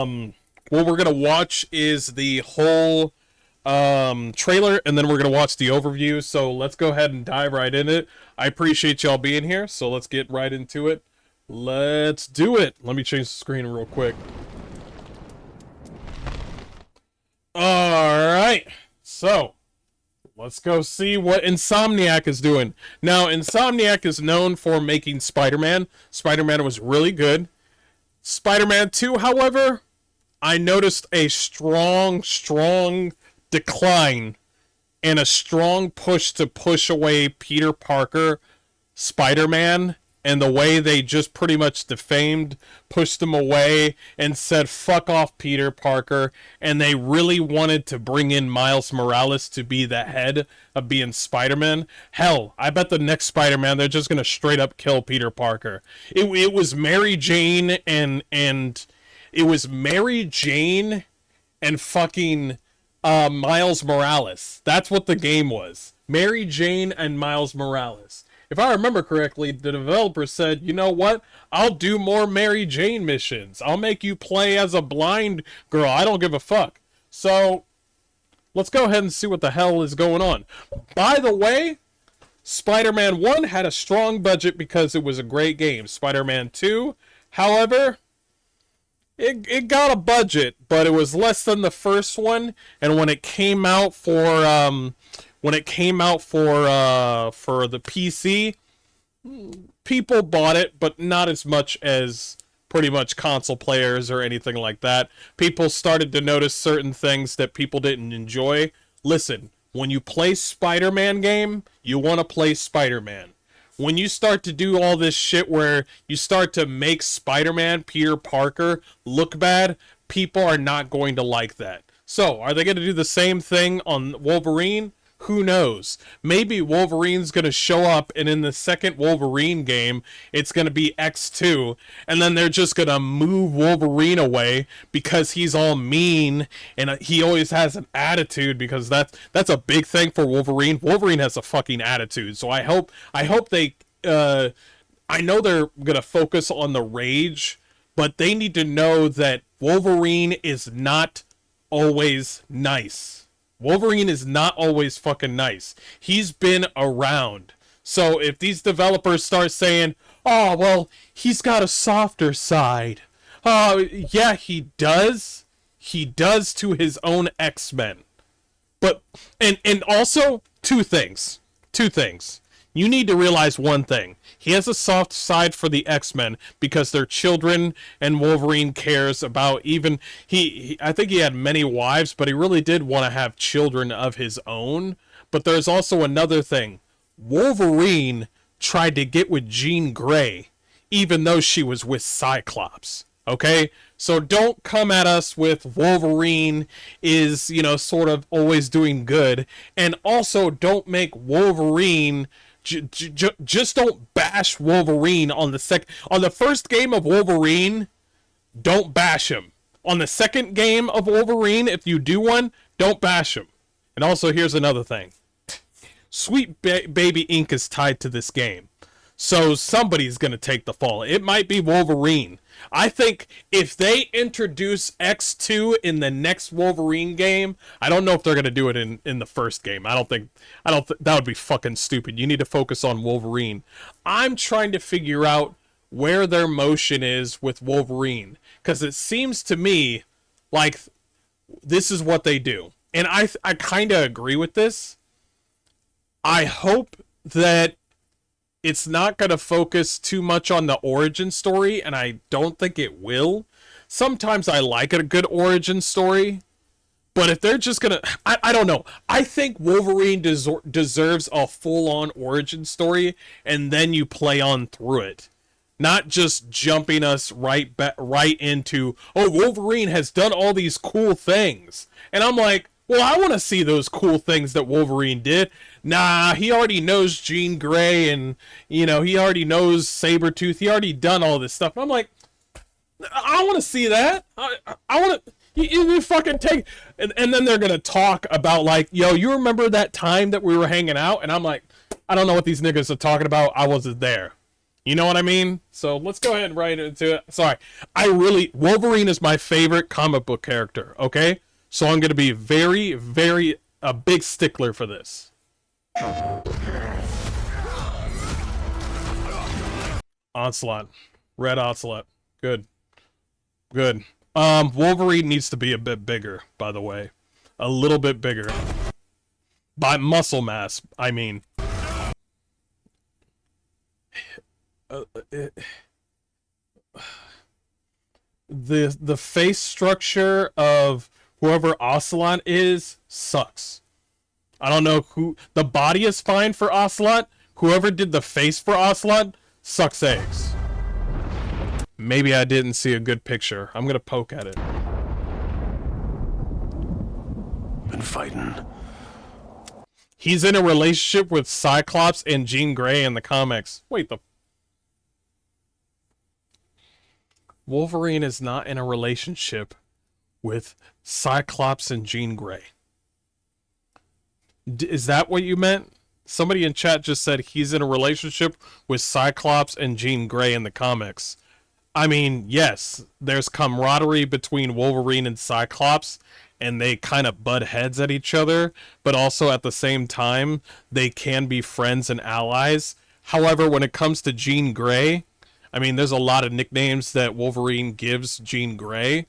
What we're gonna watch is the whole trailer, and then we're gonna watch the overview. So let's go ahead and dive right in it. I appreciate y'all being here, so let's get right into it. Let's do it. Let me change the screen real quick. Alright, so let's go see what Insomniac is doing. Now, Insomniac is known for making Spider-Man. Spider-Man was really good. Spider-Man 2, however, I noticed a strong decline and a strong push to push away Peter Parker, Spider-Man, and the way they just pretty much defamed, pushed him away, and said, fuck off, Peter Parker, and they really wanted to bring in Miles Morales to be the head of being Spider-Man. Hell, I bet the next Spider-Man, they're just gonna straight up kill Peter Parker. It was Mary Jane and it was Mary Jane and fucking Miles Morales. That's what the game was. Mary Jane and Miles Morales. If I remember correctly, the developer said, you know what? I'll do more Mary Jane missions. I'll make you play as a blind girl. I don't give a fuck. So, let's go ahead and see what the hell is going on. By the way, Spider-Man 1 had a strong budget because it was a great game. Spider-Man 2, however, it got a budget, but it was less than the first one. And when it came out for the PC, people bought it, but not as much as pretty much console players or anything like that. People started to notice certain things that people didn't enjoy. Listen, when you play Spider-Man game, you want to play Spider-Man. When you start to do all this shit where you start to make Spider-Man, Peter Parker, look bad, people are not going to like that. So, are they going to do the same thing on Wolverine? Who knows? Maybe Wolverine's going to show up, and in the second Wolverine game, it's going to be X2, and then they're just going to move Wolverine away because he's all mean, and he always has an attitude, because that's a big thing for Wolverine. Wolverine has a fucking attitude, so I hope they, I know they're going to focus on the rage, but they need to know that Wolverine is not always nice. Wolverine is not always fucking nice. He's been around. So if these developers start saying, oh, well, he's got a softer side. Yeah, he does. He does to his own X-Men. But, and also, two things. You need to realize one thing. He has a soft side for the X-Men because they're children, and Wolverine cares about even... I think he had many wives, but he really did want to have children of his own. But there's also another thing. Wolverine tried to get with Jean Grey, even though she was with Cyclops. Okay? So don't come at us with Wolverine is, sort of always doing good. And also don't make Wolverine... just don't bash Wolverine on the first game of Wolverine. Don't bash him. On the second game of Wolverine, if you do one, don't bash him. And also, here's another thing. Sweet Baby Ink is tied to this game, so somebody's gonna take the fall. It might be Wolverine. I think if they introduce X2 in the next Wolverine game, I don't know if they're gonna do it in the first game. I don't think that would be fucking stupid. You need to focus on Wolverine. I'm trying to figure out where their motion is with Wolverine, because it seems to me like this is what they do, and I kind of agree with this. I hope that it's not going to focus too much on the origin story, and I don't think it will. Sometimes I like a good origin story, but if they're just going to... I don't know. I think Wolverine deserves a full-on origin story, and then you play on through it. Not just jumping us right into, oh, Wolverine has done all these cool things. And I'm like, well, I want to see those cool things that Wolverine did. Nah, he already knows Jean Grey, and, he already knows Sabretooth. He already done all this stuff. And I'm like, I want to see that. I want to... You fucking take... And then they're going to talk about, like, yo, you remember that time that we were hanging out? And I'm like, I don't know what these niggas are talking about. I wasn't there. You know what I mean? So let's go ahead and right into it. Sorry. Wolverine is my favorite comic book character, okay? So I'm going to be very, very, a big stickler for this. Onslaught. Red Onslaught. Good. Good. Wolverine needs to be a bit bigger, by the way. A little bit bigger. By muscle mass, I mean. The face structure of whoever Ocelot is sucks. I don't know who... The body is fine for Ocelot. Whoever did the face for Ocelot sucks eggs. Maybe I didn't see a good picture. I'm gonna poke at it. Been fighting. He's in a relationship with Cyclops and Jean Grey in the comics. Wait, the... Wolverine is not in a relationship with Cyclops and Jean Grey. Is that what you meant? Somebody in chat just said he's in a relationship with Cyclops and Jean Grey in the comics. I mean, yes, there's camaraderie between Wolverine and Cyclops, and they kind of butt heads at each other, but also at the same time, they can be friends and allies. However, when it comes to Jean Grey, I mean, there's a lot of nicknames that Wolverine gives Jean Grey,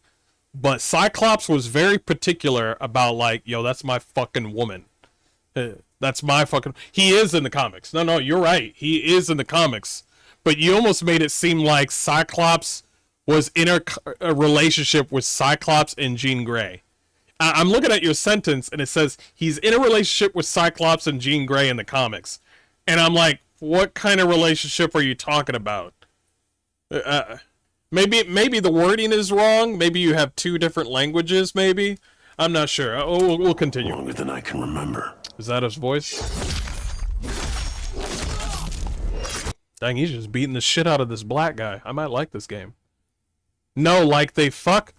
but Cyclops was very particular about, like, yo, that's my fucking woman. That's my fucking... He is in the comics. No, you're right. He is in the comics. But you almost made it seem like Cyclops was in a relationship with Cyclops and Jean Grey. I'm looking at your sentence, and it says he's in a relationship with Cyclops and Jean Grey in the comics. And I'm like, what kind of relationship are you talking about? Maybe the wording is wrong. Maybe you have two different languages, maybe. I'm not sure. We'll continue. Longer than I can remember. Is that his voice? Dang, he's just beating the shit out of this black guy. I might like this game. No, like they fuck...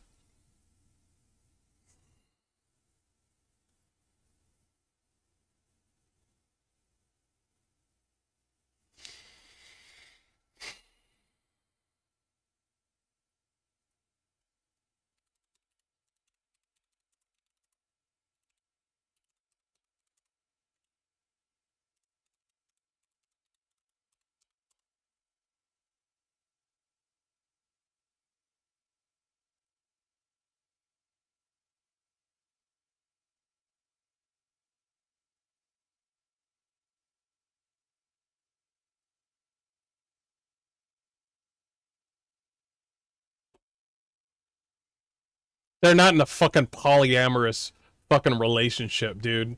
They're not in a fucking polyamorous fucking relationship, dude.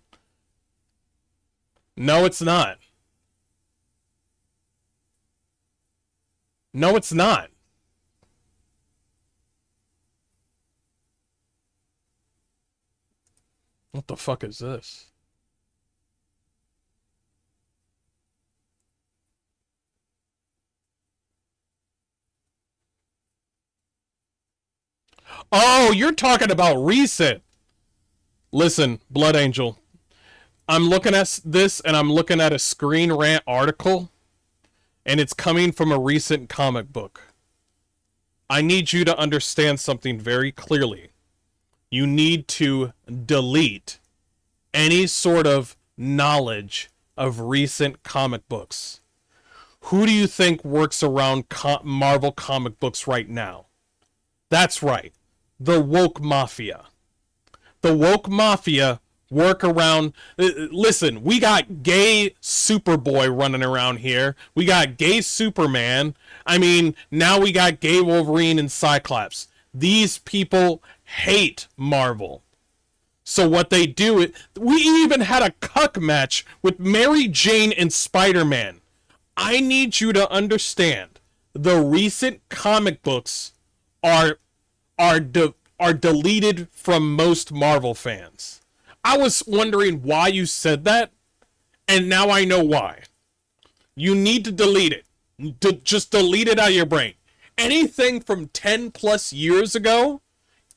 No, it's not. No, it's not. What the fuck is this? Oh, you're talking about recent. Listen, Blood Angel. I'm looking at this, and I'm looking at a Screen Rant article, and it's coming from a recent comic book. I need you to understand something very clearly. You need to delete any sort of knowledge of recent comic books. Who do you think works around Marvel comic books right now? That's right. The woke mafia. The woke mafia work around... Listen, we got gay Superboy running around here. We got gay Superman. I mean, now we got gay Wolverine and Cyclops. These people hate Marvel. So what they do... We even had a cuck match with Mary Jane and Spider-Man. I need you to understand, the recent comic books are deleted from most Marvel fans. I was wondering why you said that, and now I know why. You need to delete it. Just delete it out of your brain. Anything from 10 plus years ago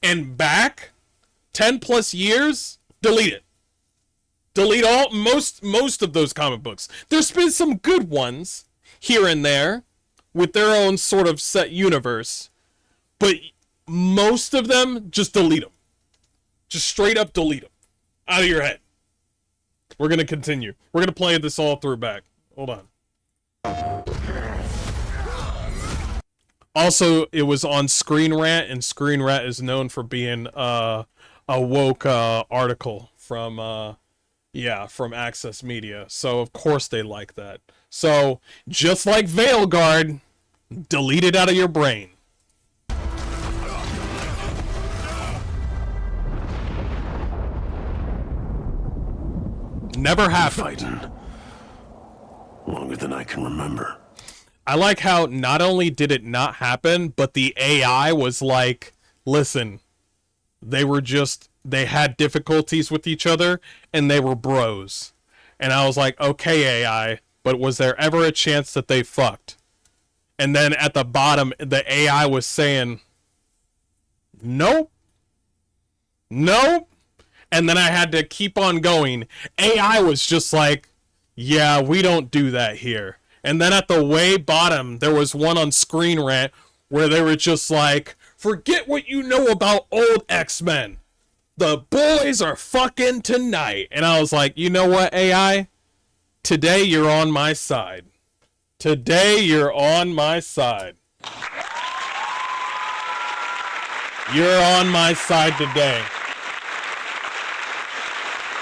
and back, 10 plus years, delete it. Delete most of those comic books. There's been some good ones here and there, with their own sort of set universe, but most of them just delete them. Just straight up delete them out of your head. We're going to continue. We're going to play this all through back. Hold on. Also, it was on Screen Rant, and Screen Rant is known for being a woke article from Access Media. So, of course, they like that. So, just like Veilguard, delete it out of your brain. Never happened. Fighting longer than I can remember. I like how not only did it not happen, but the AI was like, listen, they had difficulties with each other, and they were bros. And I was like, okay, AI, but was there ever a chance that they fucked? And then at the bottom, the AI was saying, nope. Nope. And then I had to keep on going. AI was just like, yeah, we don't do that here. And then at the way bottom, there was one on Screen Rant where they were just like, forget what you know about old X-Men. The boys are fucking tonight. And I was like, you know what, AI? Today you're on my side. Today you're on my side. You're on my side today.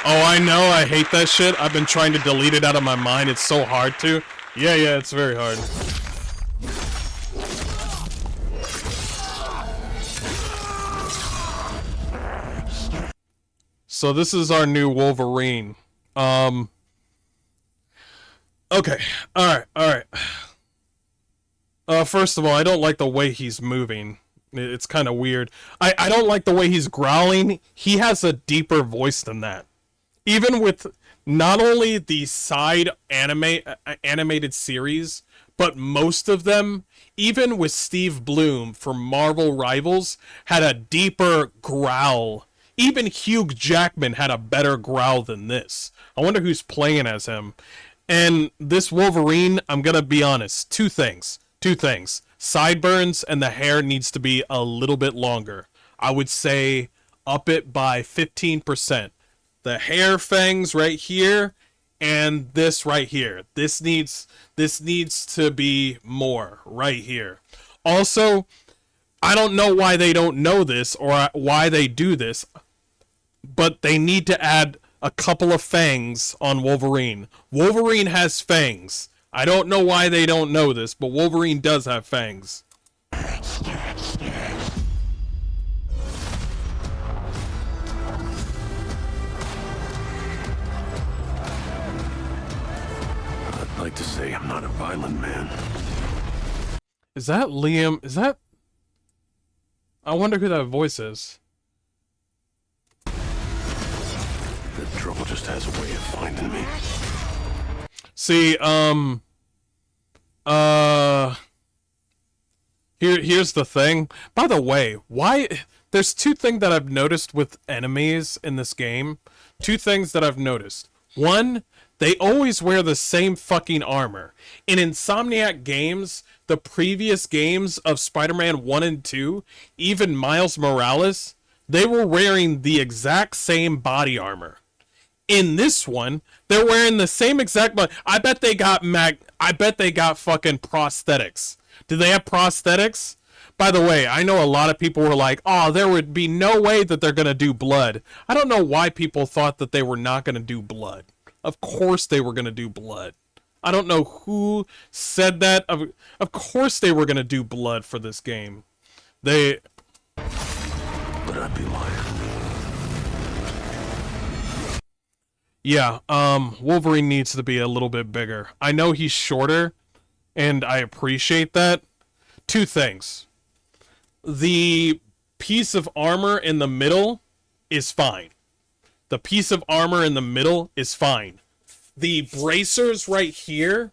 Oh, I know, I hate that shit. I've been trying to delete it out of my mind. It's so hard to. Yeah, it's very hard. So this is our new Wolverine. Okay. Alright. First of all, I don't like the way he's moving. It's kind of weird. I don't like the way he's growling. He has a deeper voice than that. Even with not only the side animated series, but most of them, even with Steve Blum from Marvel Rivals, had a deeper growl. Even Hugh Jackman had a better growl than this. I wonder who's playing as him. And this Wolverine, I'm gonna be honest, two things. Sideburns and the hair needs to be a little bit longer. I would say up it by 15%. The hair fangs right here and this right here. This needs to be more right here. Also, I don't know why they don't know this or why they do this, but they need to add a couple of fangs on Wolverine. Wolverine has fangs. I don't know why they don't know this, but Wolverine does have fangs. I'd like to say I'm not a violent man. Is that Liam? Is that... I wonder who that voice is. The trouble just has a way of finding me. See, here's the thing. By the way, why... There's two things that I've noticed with enemies in this game. Two things that I've noticed. One, they always wear the same fucking armor. In Insomniac games, the previous games of Spider-Man 1 and 2, even Miles Morales, they were wearing the exact same body armor. In this one, they're wearing the same exact body. I bet they got fucking prosthetics. Do they have prosthetics? By the way, I know a lot of people were like, oh, there would be no way that they're going to do blood. I don't know why people thought that they were not going to do blood. Of course they were going to do blood. I don't know who said that. Of course they were going to do blood for this game. They... But I'd be lying. Yeah, Wolverine needs to be a little bit bigger. I know he's shorter, and I appreciate that. Two things. The piece of armor in the middle is fine. The piece of armor in the middle is fine. The bracers right here,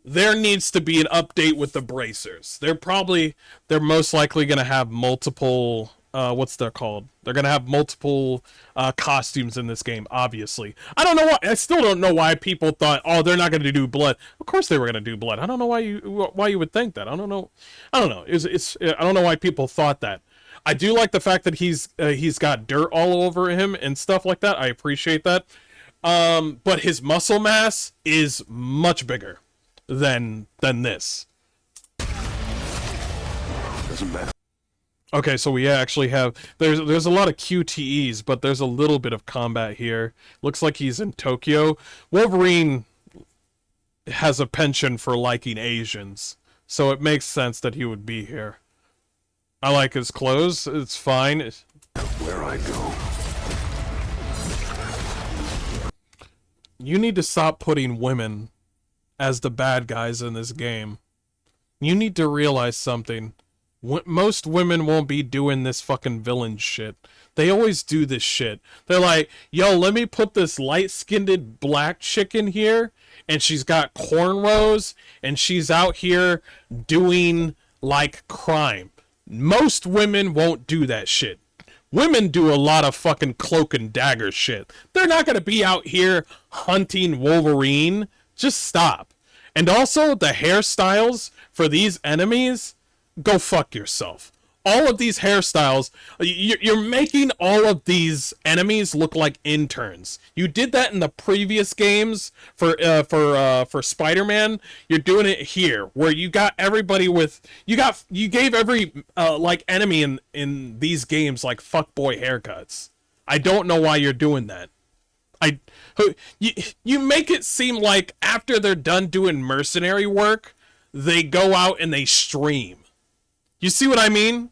there needs to be an update with the bracers. They're most likely going to have multiple what's that called? They're gonna have multiple costumes in this game. Obviously, I don't know why. I still don't know why people thought, oh, they're not gonna do blood. Of course they were gonna do blood. I don't know why you would think that. I don't know. I don't know. I don't know why people thought that. I do like the fact that he's got dirt all over him and stuff like that. I appreciate that. But his muscle mass is much bigger than this. Doesn't matter. Okay, so we actually have there's a lot of QTEs, but there's a little bit of combat here. Looks like he's in Tokyo. Wolverine has a penchant for liking Asians, so it makes sense that he would be here. I like his clothes. It's fine. Where I go. You need to stop putting women as the bad guys in this game. You need to realize something. Most women won't be doing this fucking villain shit. They always do this shit. They're like, yo, let me put this light-skinned black chick in here, and she's got cornrows, and she's out here doing, like, crime. Most women won't do that shit. Women do a lot of fucking cloak and dagger shit. They're not gonna be out here hunting Wolverine. Just stop. And also, the hairstyles for these enemies, go fuck yourself. All of these hairstyles, you're making all of these enemies look like interns. You did that in the previous games for Spider-Man. You're doing it here, where you got everybody with you gave every like enemy in these games like fuckboy haircuts. I don't know why you're doing that. You make it seem like after they're done doing mercenary work, they go out and they stream. You see what I mean?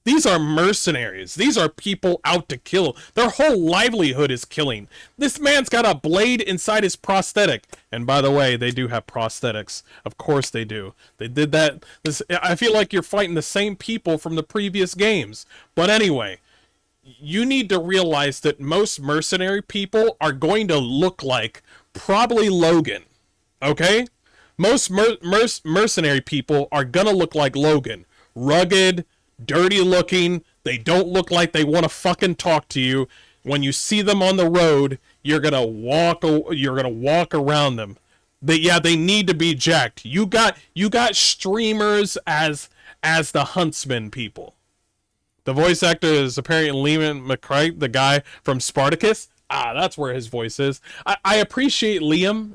These are mercenaries. These are people out to kill. Their whole livelihood is killing. This man's got a blade inside his prosthetic. And by the way, they do have prosthetics. Of course they do. They did that. I feel like you're fighting the same people from the previous games. But anyway, you need to realize that most mercenary people are going to look like probably Logan. Okay? Most mercenary people are gonna look like Logan. Rugged, dirty looking. They don't look like they want to fucking talk to you. When you see them on the road, you're gonna walk around them. They need to be jacked. You got streamers as the huntsman people. The voice actor is apparently Liam McCray, the guy from Spartacus. That's where his voice is. I appreciate Liam.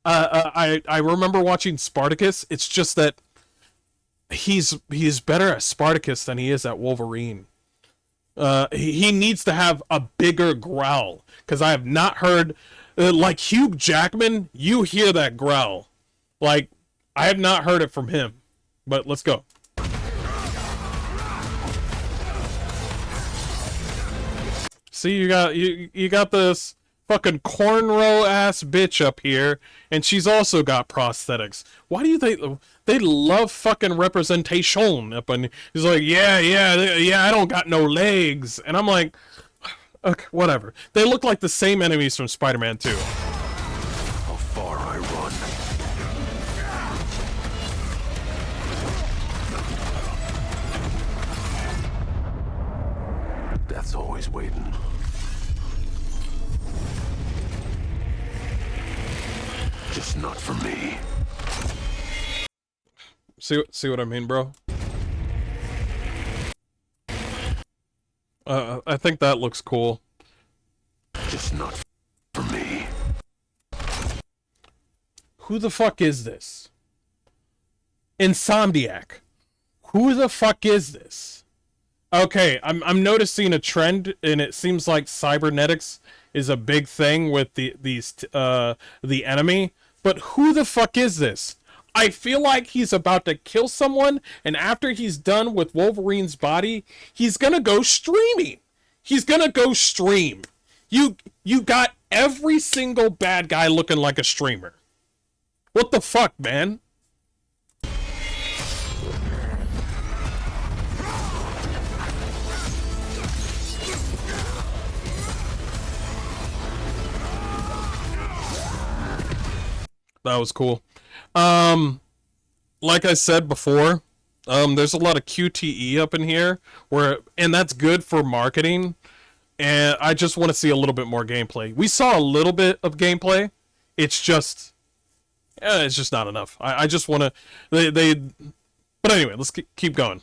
I remember watching Spartacus. It's just that he's better at Spartacus than he is at Wolverine. He needs to have a bigger growl, because I have not heard like Hugh Jackman. You hear that growl? Like, I have not heard it from him. But let's go. See, you got this fucking cornrow ass bitch up here, and she's also got prosthetics. Why do you think they love fucking representation? Up and he's like, yeah, I don't got no legs, and I'm like, okay, whatever. They look like the same enemies from Spider-Man 2. How far I run. Death's always waiting. Just not for me. See what I mean, bro? I think that looks cool. Just not for me. Who the fuck is this? Insomniac. Who the fuck is this? Okay, I'm noticing a trend, and it seems like cybernetics is a big thing with the enemy. But who the fuck is this? I feel like he's about to kill someone, and after he's done with Wolverine's body, he's gonna go streaming. He's gonna go stream. You got every single bad guy looking like a streamer. What the fuck, man? That was cool. Like I said before, There's a lot of QTE up in here, and that's good for marketing. And I just want to see a little bit more gameplay. We saw a little bit of gameplay. It's just not enough. I just want to, but anyway, let's keep going.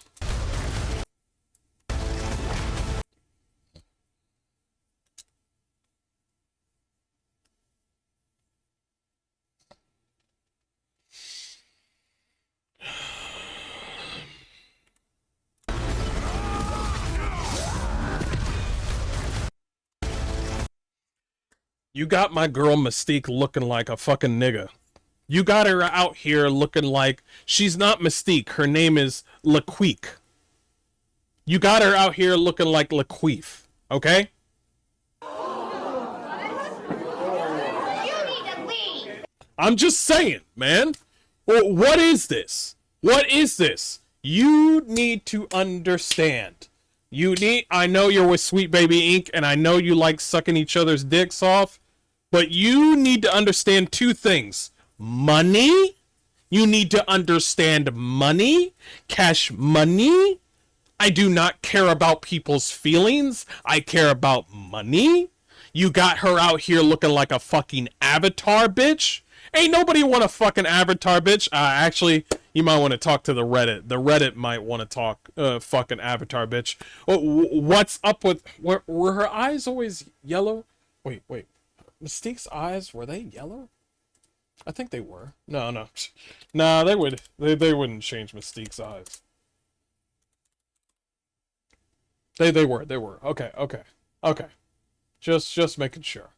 You got my girl Mystique looking like a fucking nigga. You got her out here looking like she's not Mystique. Her name is Laqueek. You got her out here looking like Laqueef. Okay? I'm just saying, man. Well, what is this? What is this? You need to understand. I know you're with Sweet Baby Inc. and I know you like sucking each other's dicks off. But you need to understand two things. Money. You need to understand money. Cash money. I do not care about people's feelings. I care about money. You got her out here looking like a fucking avatar, bitch. Ain't nobody want a fucking avatar, bitch. Actually, you might want to talk to the Reddit. The Reddit might want to talk fucking avatar, bitch. What's up with... Were her eyes always yellow? Wait. Mystique's eyes, were they yellow? I think they were. No. Nah, they wouldn't change Mystique's eyes. They were. Okay. Just making sure.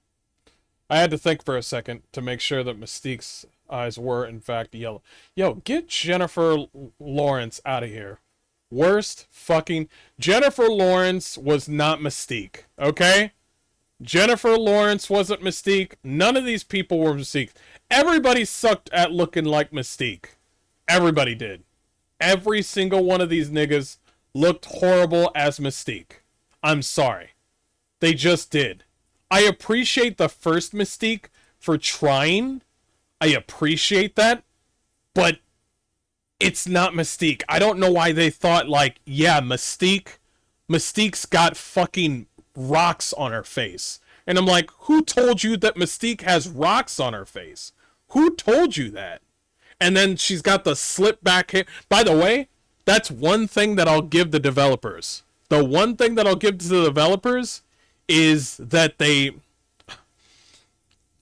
I had to think for a second to make sure that Mystique's eyes were in fact yellow. Yo, get Jennifer Lawrence out of here. Worst fucking... Jennifer Lawrence was not Mystique, okay? Jennifer Lawrence wasn't Mystique. None of these people were Mystique. Everybody sucked at looking like Mystique. Everybody did. Every single one of these niggas looked horrible as Mystique. I'm sorry. They just did. I appreciate the first Mystique for trying. I appreciate that. But it's not Mystique. I don't know why they thought, like, yeah, Mystique's got fucking rocks on her face. And I'm like, who told you that Mystique has rocks on her face? Who told you that? And then she's got the slip back hair. By the way, that's one thing that I'll give the developers. The one thing that I'll give to the developers is that the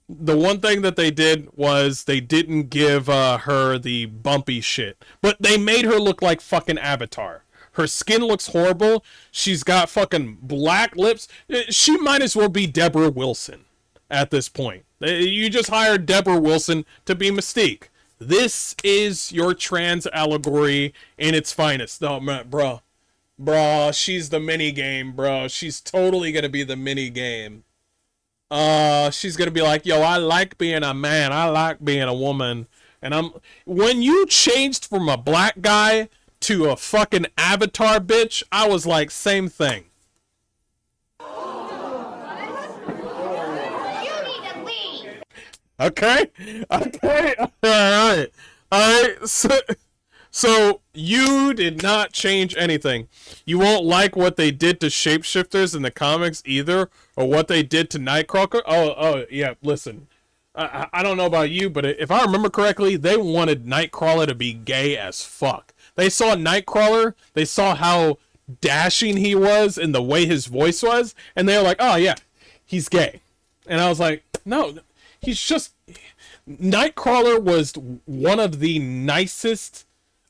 one thing that they did was they didn't give her the bumpy shit. But they made her look like fucking Avatar. Her skin looks horrible. She's got fucking black lips. She might as well be Deborah Wilson at this point. You just hired Deborah Wilson to be Mystique. This is your trans allegory in its finest. No, man, bro, she's the mini game, bro. She's totally gonna be the mini game. She's gonna be like, yo, I like being a man. I like being a woman. And when you changed from a black guy to a fucking avatar, bitch, I was like, same thing. Okay. Alright. So you did not change anything. You won't like what they did to shapeshifters in the comics either, or what they did to Nightcrawler. Oh, yeah, listen. I don't know about you, but if I remember correctly, they wanted Nightcrawler to be gay as fuck. They saw Nightcrawler, they saw how dashing he was and the way his voice was, and they were like, oh yeah, he's gay. And I was like, no, he's just... Nightcrawler was one of the nicest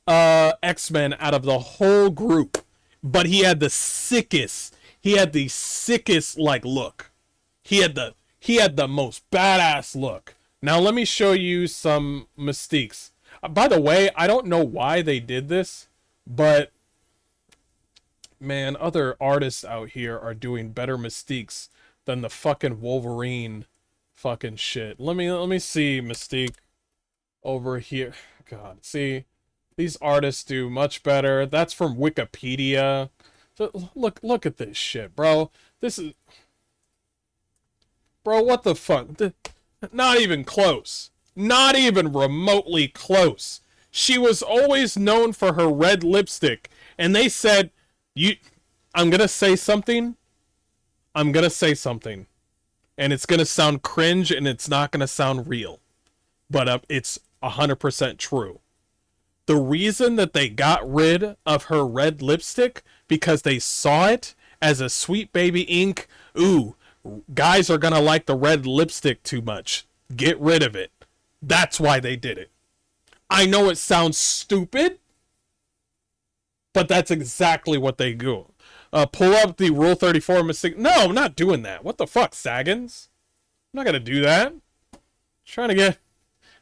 X-Men out of the whole group, but he had the sickest like look. He had the most badass look. Now let me show you some Mystiques. By the way, I don't know why they did this, but man, other artists out here are doing better Mystiques than the fucking Wolverine fucking shit. Let me see Mystique over here. God, see, these artists do much better. That's from Wikipedia. So look at this shit, bro. This is, bro, what the fuck? Not even close. Not even remotely close. She was always known for her red lipstick. And they said, I'm going to say something. I'm going to say something. And it's going to sound cringe and it's not going to sound real. But it's 100% true. The reason that they got rid of her red lipstick, because they saw it as a Sweet Baby ink. Ooh, guys are going to like the red lipstick too much. Get rid of it. That's why they did it. I know it sounds stupid, but that's exactly what they do. Pull up the Rule 34 mistake. No, I'm not doing that. What the fuck, Saggins? I'm not going to do that. I'm trying to get...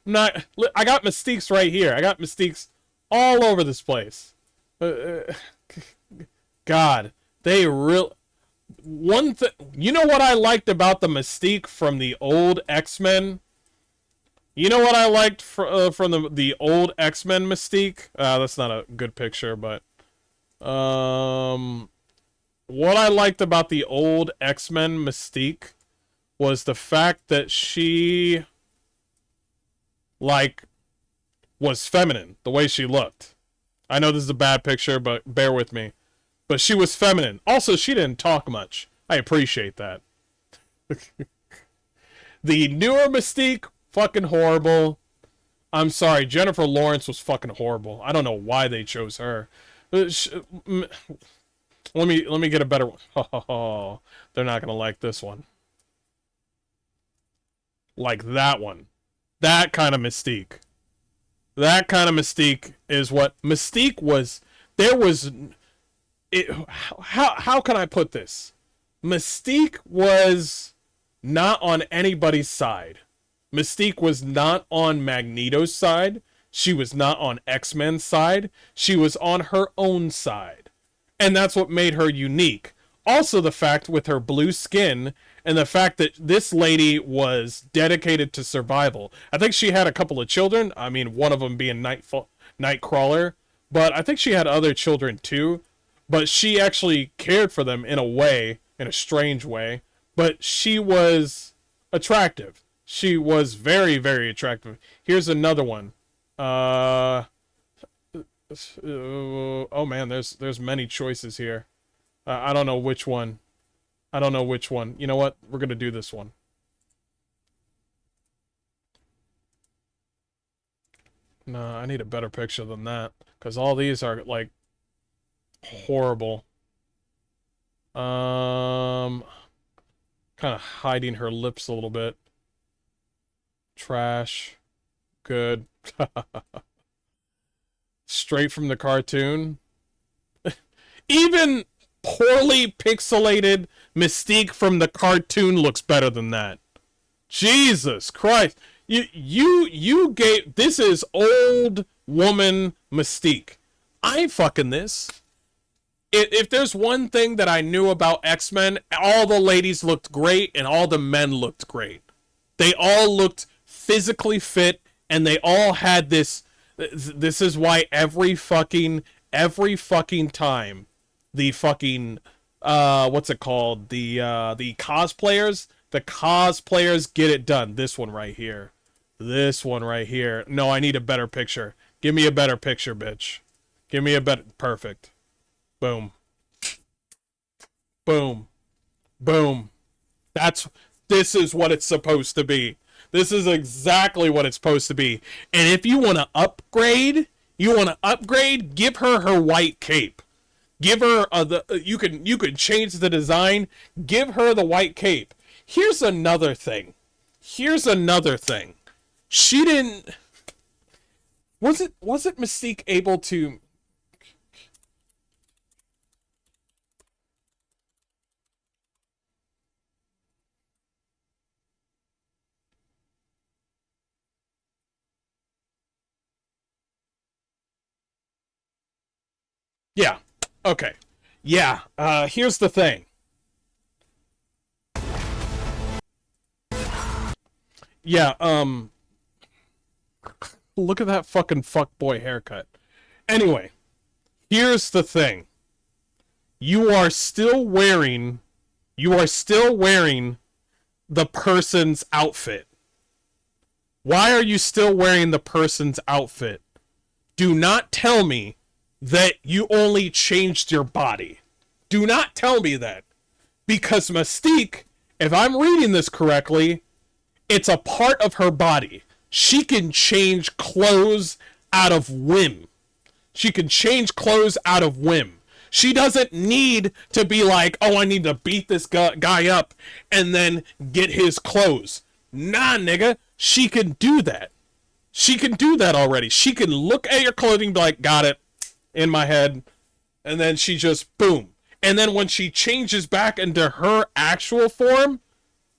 I got Mystiques right here. I got Mystiques all over this place. God, they real... One thing... You know what I liked about the Mystique from the old X-Men? You know what I liked from the old X-Men Mystique? That's not a good picture, but... What I liked about the old X-Men Mystique was the fact that she... like, was feminine, the way she looked. I know this is a bad picture, but bear with me. But she was feminine. Also, she didn't talk much. I appreciate that. The newer Mystique, fucking horrible. I'm sorry, Jennifer Lawrence was fucking horrible. I don't know why they chose her. Let me get a better one. Oh, they're not gonna like this one. Like that one. That kind of Mystique. That kind of Mystique is what Mystique was. There was it. How can I put this? Mystique was not on anybody's side. Mystique was not on Magneto's side. She was not on X-Men's side. She was on her own side. And that's what made her unique. Also the fact with her blue skin and the fact that this lady was dedicated to survival. I think she had a couple of children. I mean, one of them being Nightcrawler. But I think she had other children too. But she actually cared for them in a way, in a strange way. But she was attractive. She was very, very attractive. Here's another one. Oh man, there's many choices here. I don't know which one. I don't know which one. You know what? We're gonna do this one. No, I need a better picture than that. Because all these are, like, horrible. Kind of hiding her lips a little bit. Trash. Good. Straight from the cartoon. Even poorly pixelated Mystique from the cartoon looks better than that. Jesus Christ. You gave... This is old woman Mystique. I ain't fucking this. If there's one thing that I knew about X-Men, all the ladies looked great and all the men looked great. They all looked physically fit and they all had this... This is why every fucking time the fucking what's it called? The cosplayers get it done. This one right here. This one right here. No, I need a better picture. Give me a better picture, bitch. Give me a better... Perfect. Boom. Boom. Boom. This is what it's supposed to be. This is exactly what it's supposed to be. And if you want to upgrade, give her her white cape. Give her you can change the design. Give her the white cape. Here's another thing. She didn't... Was it Mystique able to... Yeah. Okay. Yeah. Here's the thing. Yeah, look at that fucking fuckboy haircut. Anyway, here's the thing. You are still wearing the person's outfit. Why are you still wearing the person's outfit? Do not tell me that you only changed your body. Do not tell me that. Because Mystique, if I'm reading this correctly, it's a part of her body. She can change clothes out of whim. She can change clothes out of whim. She doesn't need to be like, oh, I need to beat this guy up and then get his clothes. Nah, nigga. She can do that. She can do that already. She can look at your clothing, be like, got it, in my head. And then she just, boom. And then when she changes back into her actual form,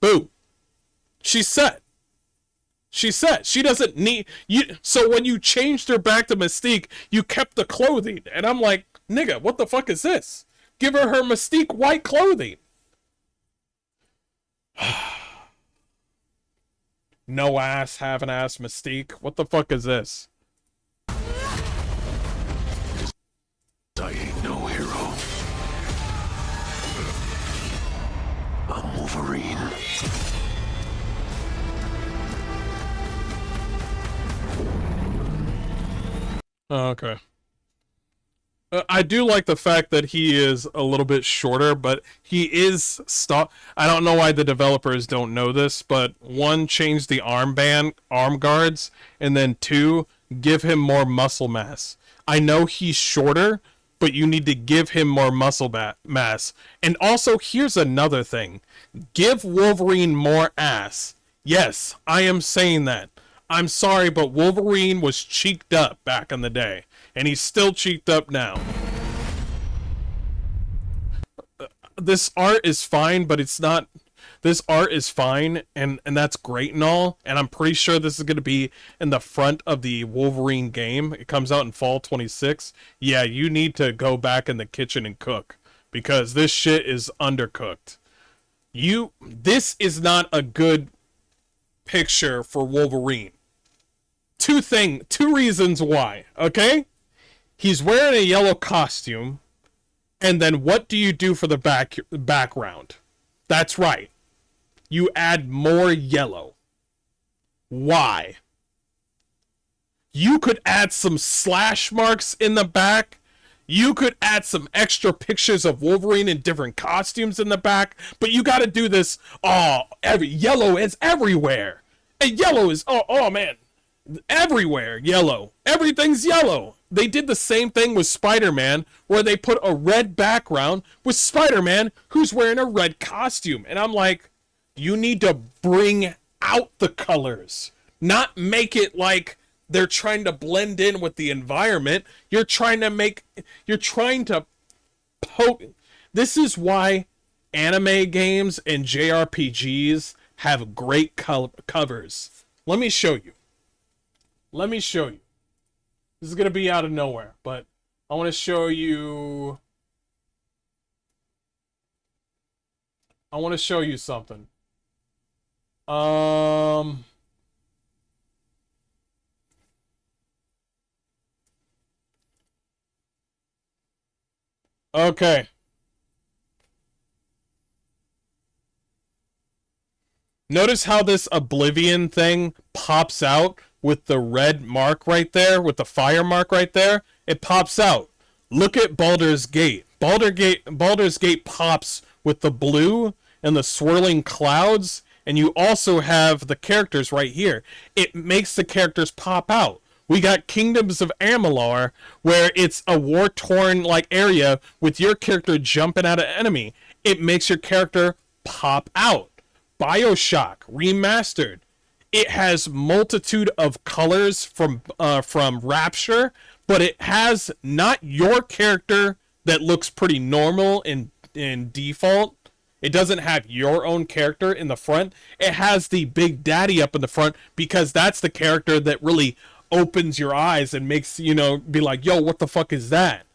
boom. She's set. She's set. She doesn't need you. So when you changed her back to Mystique, you kept the clothing. And I'm like, nigga, what the fuck is this? Give her Mystique white clothing. No ass, have an ass Mystique. What the fuck is this? I ain't no hero. I'm Wolverine. Oh, okay. I do like the fact that he is a little bit shorter, but he is I don't know why the developers don't know this, but one, change the arm guards, and then two, give him more muscle mass. I know he's shorter, but you need to give him more muscle mass. And also, here's another thing. Give Wolverine more ass. Yes, I am saying that. I'm sorry, but Wolverine was cheeked up back in the day. And he's still cheeked up now. This art is fine, but it's not... This art is fine, and that's great and all. And I'm pretty sure this is going to be in the front of the Wolverine game. It comes out in fall 26. Yeah, you need to go back in the kitchen and cook. Because this shit is undercooked. This is not a good picture for Wolverine. Two reasons why, okay? He's wearing a yellow costume, and then what do you do for the background? That's right. You add more yellow. Why? You could add some slash marks in the back. You could add some extra pictures of Wolverine in different costumes in the back, but you gotta do this, yellow is everywhere. And yellow is, oh man. Everywhere yellow. Everything's yellow. They did the same thing with Spider-Man, where they put a red background with Spider-Man who's wearing a red costume. And I'm like, you need to bring out the colors, not make it like they're trying to blend in with the environment. You're trying to poke. This is why anime games and JRPGs have great covers. Let me show you. This is going to be out of nowhere, but I want to show you... something. Okay. Notice how this Oblivion thing pops out with the red mark right there, with the fire mark right there. It pops out. Look at Baldur's Gate. Baldur's Gate pops with the blue and the swirling clouds, and you also have the characters right here. It makes the characters pop out. We got Kingdoms of Amalur, where it's a war-torn like area with your character jumping at an enemy. It makes your character pop out. BioShock Remastered. It has multitude of colors from Rapture, but it has not your character that looks pretty normal in default. It doesn't have your own character in the front. It has the Big Daddy up in the front because that's the character that really opens your eyes and makes, be like, yo, what the fuck is that?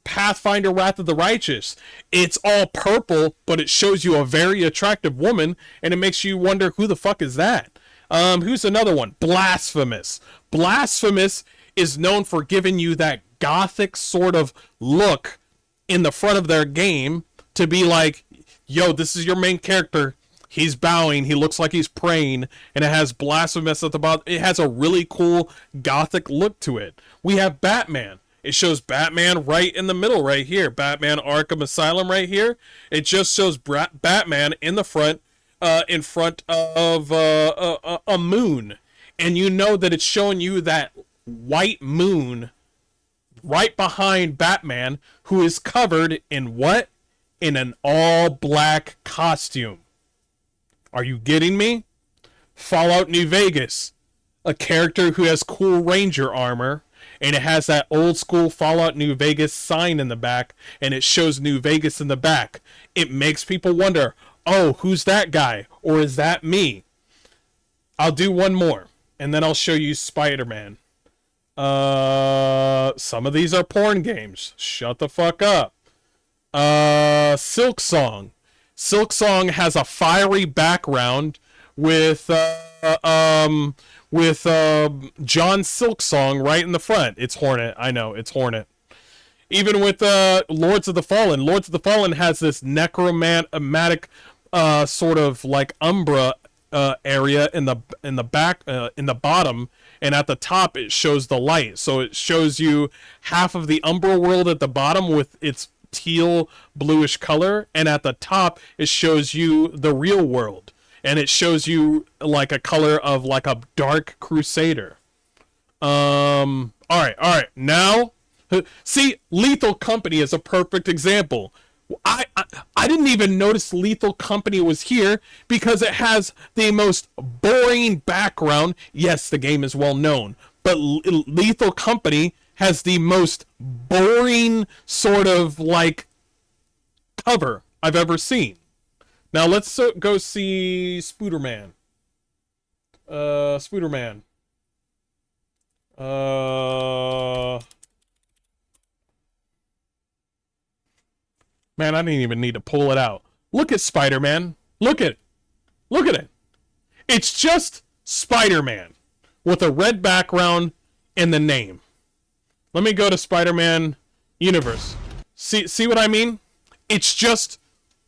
Pathfinder Wrath of the Righteous. It's all purple, but it shows you a very attractive woman, and it makes you wonder, who the fuck is that? Who's another one? Blasphemous. Blasphemous is known for giving you that gothic sort of look in the front of their game to be like, yo, this is your main character. He's bowing. He looks like he's praying, and it has blasphemous at the bottom. It has a really cool gothic look to it. We have Batman. It shows Batman right in the middle right here. Batman Arkham Asylum right here. It just shows Batman in the front, in front of a moon. And you know that it's showing you that white moon right behind Batman, who is covered in what? In an all-black costume. Are you getting me? Fallout New Vegas. A character who has cool Ranger armor, and it has that old-school Fallout New Vegas sign in the back, and it shows New Vegas in the back. It makes people wonder, oh, who's that guy? Or is that me? I'll do one more, and then I'll show you Spider-Man. Some of these are porn games. Shut the fuck up. Silk Song. Silk Song has a fiery background with John Silksong right in the front. It's Hornet. I know, it's Hornet. Even with Lords of the Fallen. Lords of the Fallen has this necromantic sort of like Umbra area in the back, in the bottom, and at the top it shows the light. So it shows you half of the Umbra world at the bottom with its teal bluish color, and at the top it shows you the real world, and it shows you like a color of like a dark crusader. All right, now see, Lethal Company is a perfect example. I didn't even notice Lethal Company was here because it has the most boring background. Yes, the game is well known, but Lethal Company has the most boring sort of like cover I've ever seen. Now let's go see Spooderman. Spooderman. Man, I didn't even need to pull it out. Look at Spider-Man. Look at it. Look at it. It's just Spider-Man with a red background and the name. Let me go to Spider-Man Universe. See what I mean? It's just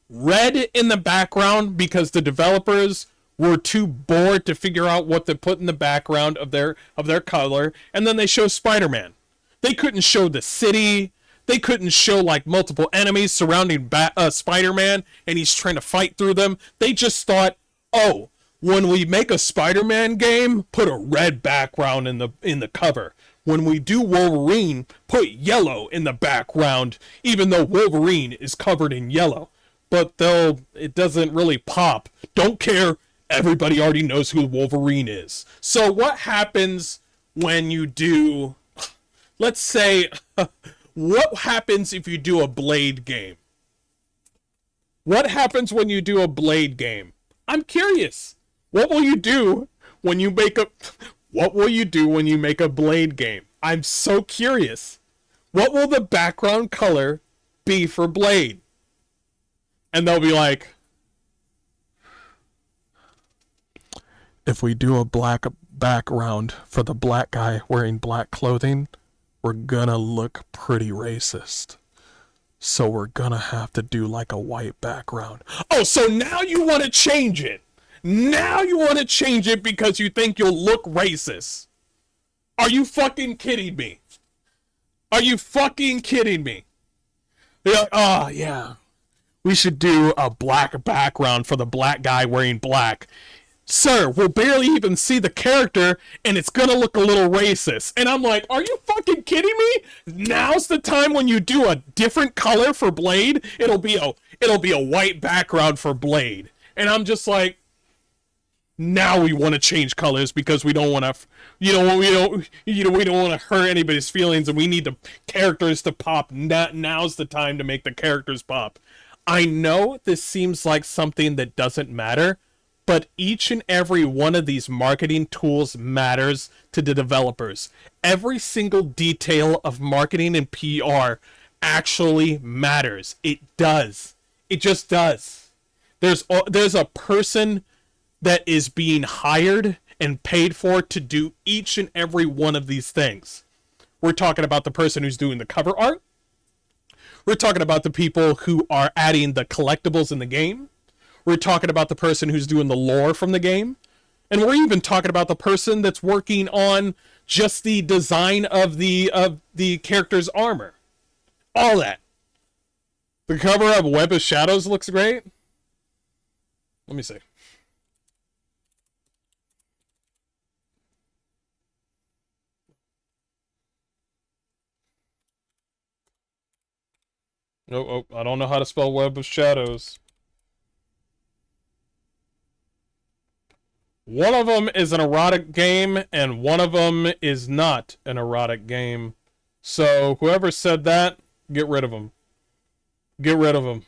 red in the background because the developers were too bored to figure out what to put in the background of their color, and then they show Spider-Man. They couldn't show the city. They couldn't show like multiple enemies surrounding Spider-Man, and he's trying to fight through them. They just thought, oh, when we make a Spider-Man game, put a red background in the cover. When we do Wolverine, put yellow in the background, even though Wolverine is covered in yellow. But it doesn't really pop. Don't care. Everybody already knows who Wolverine is. So what happens when you do, let's say, what happens if you do a Blade game? What happens when you do a Blade game? I'm curious. What will you do when you make a Blade game? I'm so curious. What will the background color be for Blade? And they'll be like, if we do a black background for the black guy wearing black clothing, we're gonna look pretty racist. So we're gonna have to do like a white background. Oh, so now you want to change it. Now you want to change it because you think you'll look racist. Are you fucking kidding me? Are you fucking kidding me? They're like, oh, yeah. We should do a black background for the black guy wearing black. Sir, we'll barely even see the character, and it's gonna look a little racist. And I'm like, are you fucking kidding me? Now's the time when you do a different color for Blade. It'll be a white background for Blade. And I'm just like, now we want to change colors because we don't want to, we don't want to hurt anybody's feelings, and we need the characters to pop. Now's the time to make the characters pop. I know this seems like something that doesn't matter, but each and every one of these marketing tools matters to the developers. Every single detail of marketing and PR actually matters. It does. It just does. There's a person that is being hired and paid for to do each and every one of these things. We're talking about the person who's doing the cover art. We're talking about the people who are adding the collectibles in the game. We're talking about the person who's doing the lore from the game. And we're even talking about the person that's working on just the design of the character's armor. All that. The cover of Web of Shadows looks great. Let me see. Oh, I don't know how to spell Web of Shadows. One of them is an erotic game, and one of them is not an erotic game. So, whoever said that, get rid of them. Get rid of them.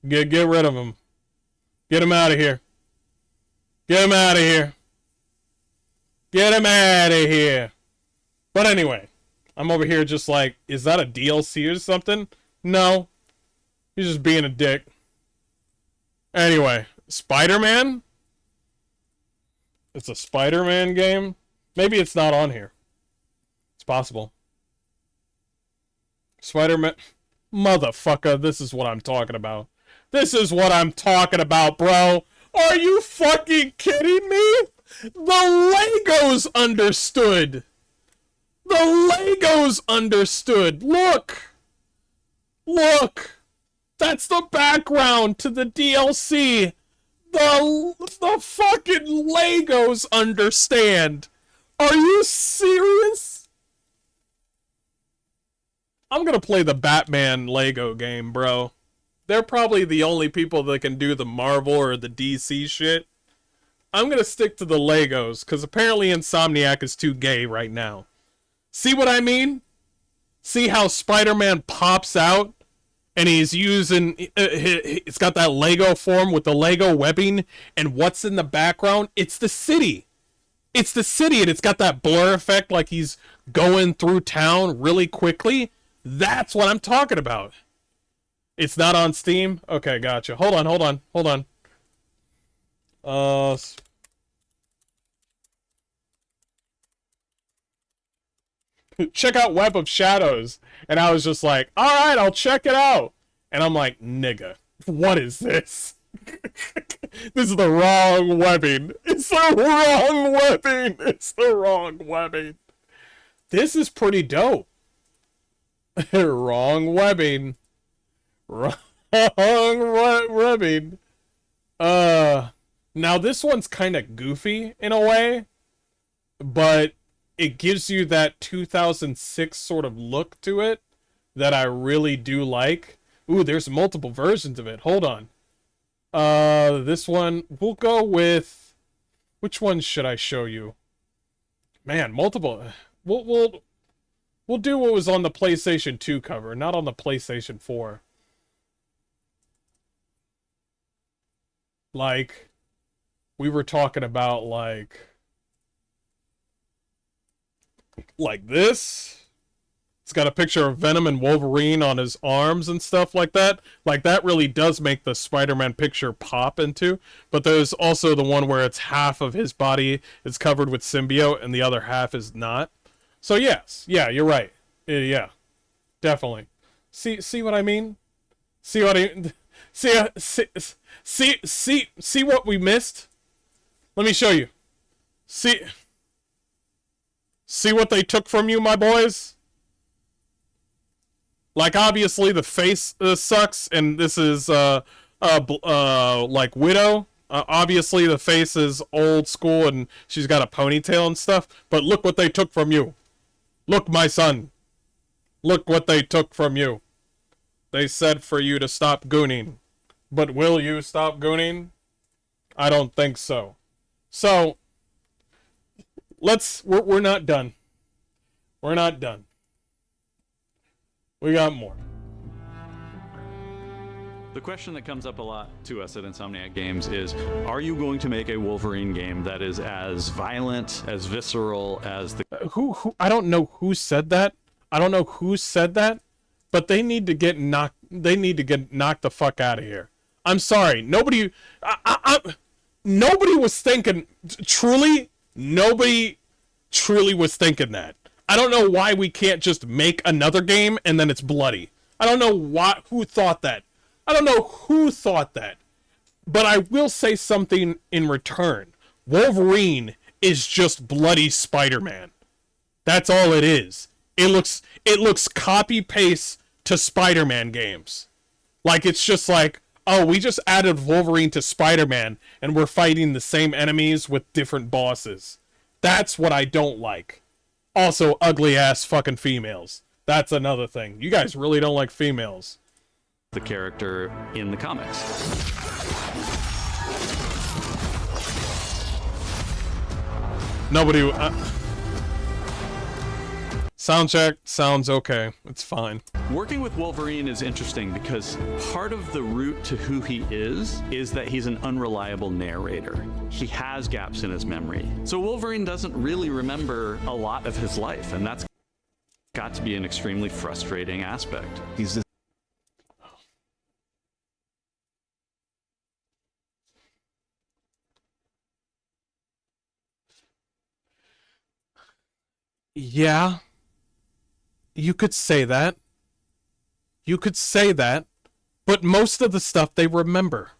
Get rid of them. Get him out of here. Get him out of here. Get him out of here. But anyway, I'm over here just like, is that a DLC or something? No. He's just being a dick. Anyway, Spider-Man? It's a Spider-Man game? Maybe it's not on here. It's possible. Spider-Man... Motherfucker, this is what I'm talking about. This is what I'm talking about, bro. Are you fucking kidding me? The Legos understood. The Legos understood. Look. Look. That's the background to the DLC. The fucking Legos understand. Are you serious? I'm gonna play the Batman Lego game, bro. They're probably the only people that can do the Marvel or the DC shit. I'm gonna stick to the Legos, because apparently Insomniac is too gay right now. See what I mean? See how Spider-Man pops out? And he's using... it's got that Lego form with the Lego webbing. And what's in the background? It's the city. It's the city, and it's got that blur effect like he's going through town really quickly. That's what I'm talking about. It's not on Steam? Okay, gotcha. Hold on. Check out Web of Shadows. And I was just like, alright, I'll check it out. And I'm like, nigga, what is this? This is the wrong webbing. It's the wrong webbing. It's the wrong webbing. This is pretty dope. Wrong webbing. Wrong webbing. Now this one's kind of goofy in a way, but it gives you that 2006 sort of look to it that I really do like. Ooh, there's multiple versions of it. Hold on. This one, we'll go with... Which one should I show you? Man, multiple... We'll do what was on the PlayStation 2 cover, not on the PlayStation 4. Like, we were talking about, like this. It's got a picture of Venom and Wolverine on his arms and stuff like that. Like, that really does make the Spider-Man picture pop into. But there's also the one where it's half of his body is covered with symbiote and the other half is not. So yes, yeah, you're right. Yeah, definitely. See what I mean? See what I see what we missed? Let me show you. See what they took from you, my boys? Like, obviously the face sucks, and this is like Widow. Obviously the face is old school and she's got a ponytail and stuff, but look what they took from you. Look, my son. Look what they took from you. They said for you to stop gooning. But will you stop gooning? I don't think so. So, we're not done. We're not done. We got more. The question that comes up a lot to us at Insomniac Games is, are you going to make a Wolverine game that is as violent, as visceral as the... Who I don't know who said that. I don't know who said that, but they need to get knocked the fuck out of here. I'm sorry. Nobody was thinking, nobody truly was thinking that. I don't know why we can't just make another game and then it's bloody. I don't know who thought that. I don't know who thought that. But I will say something in return. Wolverine is just bloody Spider-Man. That's all it is. It looks copy-paste to Spider-Man games. Like, it's just like, oh, we just added Wolverine to Spider-Man, and we're fighting the same enemies with different bosses. That's what I don't like. Also, ugly-ass fucking females. That's another thing. You guys really don't like females. The character in the comics. Nobody... sound check. Sounds okay. It's fine. Working with Wolverine is interesting because part of the route to who he is that he's an unreliable narrator. He has gaps in his memory. So Wolverine doesn't really remember a lot of his life, and that's got to be an extremely frustrating aspect. He's this Yeah. You could say that. You could say that. But most of the stuff they remember.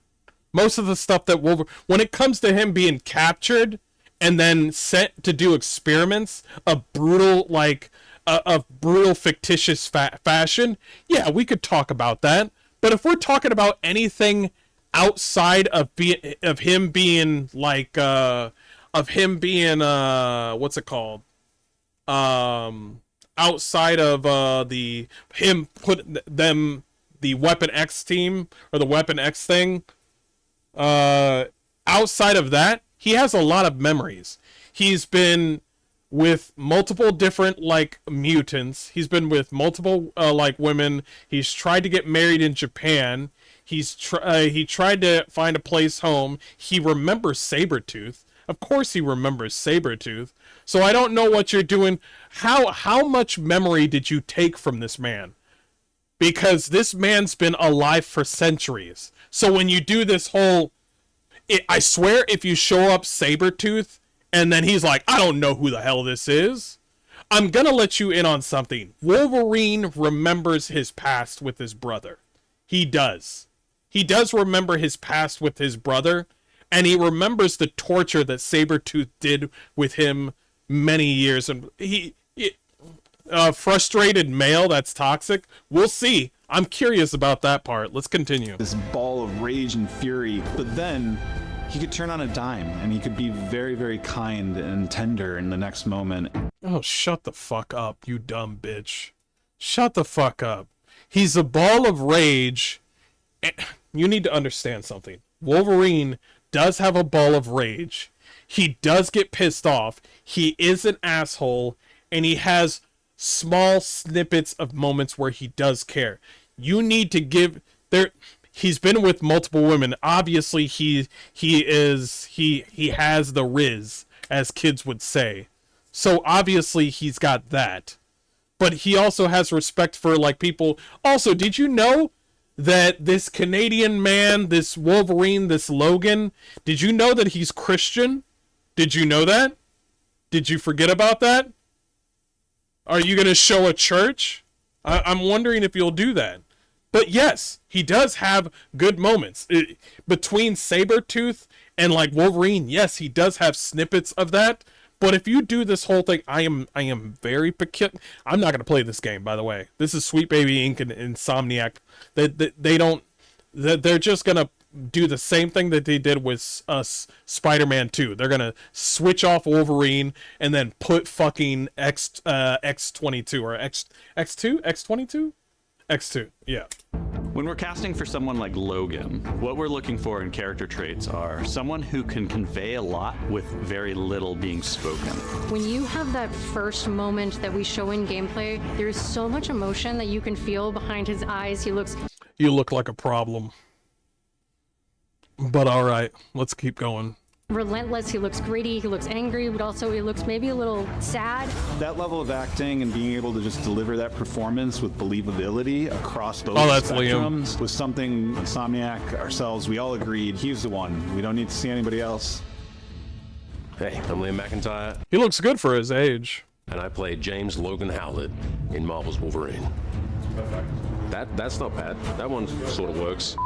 Most of the stuff that when it comes to him being captured and then sent to do experiments of brutal, like, of brutal fictitious fashion, yeah, we could talk about that. But if we're talking about anything outside of him being like, what's it called? Outside of the Weapon X team or the Weapon X thing, outside of that, he has a lot of memories. He's been with multiple different, like, mutants. He's been with multiple like women. He's tried to get married in Japan. He tried to find a place home. He remembers Sabretooth. Of course he remembers Sabretooth. So I don't know what you're doing. How much memory did you take from this man? Because this man's been alive for centuries. So when you do this whole... I swear if you show up Sabretooth and then he's like, I don't know who the hell this is, I'm gonna let you in on something. Wolverine remembers his past with his brother. He does. He does remember his past with his brother, and he remembers the torture that Sabretooth did with him many years. And frustrated male that's toxic. We'll see. I'm curious about that part. Let's continue. this ball of rage and fury, but then he could turn on a dime and he could be very, very kind and tender in the next moment. Oh, shut the fuck up, you dumb bitch. Shut the fuck up. He's a ball of rage. You need to understand something. Wolverine does have a ball of rage. He does get pissed off. He is an asshole, and he has small snippets of moments where he does care. You need to give there. He's been with multiple women. Obviously, he has the riz, as kids would say. So obviously he's got that. But he also has respect for, like, people. Also, did you know that this Canadian man, this Wolverine, this Logan, did you know that he's Christian? Did you know that? Did you forget about that? Are you going to show a church? I'm wondering if you'll do that. But yes, he does have good moments. Between Sabretooth and, like, Wolverine, yes, he does have snippets of that. But if you do this whole thing, I am very peculiar. I'm not going to play this game, by the way. This is Sweet Baby Inc. and Insomniac. They're just going to do the same thing that they did with Spider-Man 2. They're going to switch off Wolverine and then put fucking X22 or X2? X22? X2, yeah. When we're casting for someone like Logan, what we're looking for in character traits are someone who can convey a lot with very little being spoken. When you have that first moment that we show in gameplay, there's so much emotion that you can feel behind his eyes. You look like a problem. But alright, let's keep going. Relentless, he looks gritty, he looks angry, but also he looks maybe a little sad. That level of acting and being able to just deliver that performance with believability across both that's spectrums Liam. was something Insomniac, ourselves, we all agreed he's the one. We don't need to see anybody else. Hey, I'm Liam McIntyre, He looks good for his age. and I play James Logan Howlett in Marvel's Wolverine. That's not bad. That one sort of works.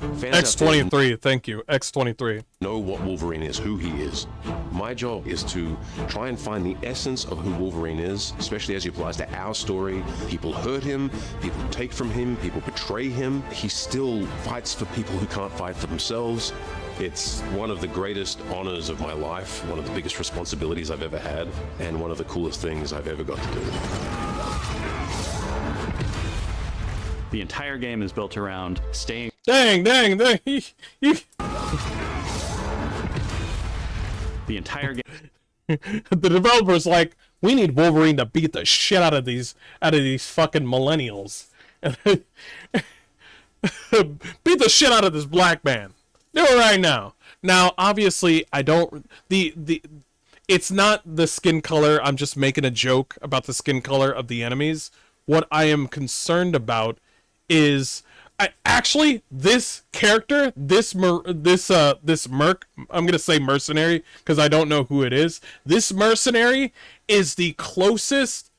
Fans out there X23, thank you. X23. know what Wolverine is, who he is. My job is to try and find the essence of who Wolverine is, especially as he applies to our story. People hurt him, people take from him, people betray him. He still fights for people who can't fight for themselves. It's one of the greatest honors of my life, one of the biggest responsibilities I've ever had, and one of the coolest things I've ever got to do. The entire game is built around staying Dang. the entire game The developer's like, we need Wolverine to beat the shit out of these fucking millennials. Beat the shit out of this black man. Do it right now. Now, obviously, I don't... It's not the skin color. I'm just making a joke about the skin color of the enemies. What I am concerned about is... actually, this character, this merc... I'm gonna say mercenary, because I don't know who it is. This mercenary is the closest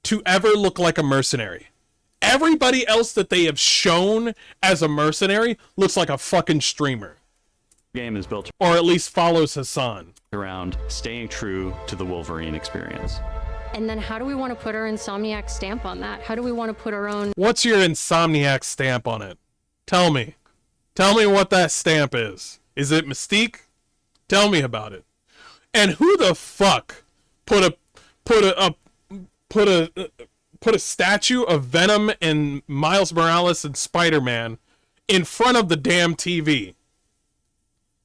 to ever look like a mercenary. Everybody else that they have shown as a mercenary looks like a fucking streamer. game is built Or at least follows Hassan. around staying true to the Wolverine experience. And then how do we want to put our Insomniac stamp on that? How do we want to put our own... What's your Insomniac stamp on it? Tell me. Tell me what that stamp is. Is it Mystique? Tell me about it. And who the fuck put a statue of Venom and Miles Morales and Spider-Man in front of the damn TV?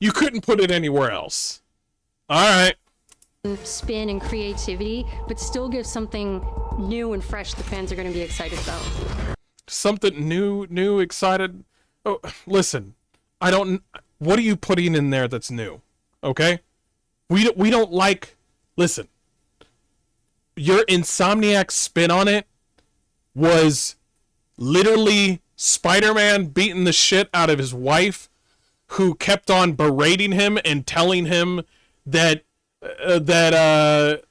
You couldn't put it anywhere else. All right. spin and creativity, but still give something new and fresh the fans are going to be excited about. Something new, excited. Oh, listen, I don't. What are you putting in there that's new? Okay, we don't like. Listen, your Insomniac spin on it was literally Spider-Man beating the shit out of his wife, who kept on berating him and telling him that that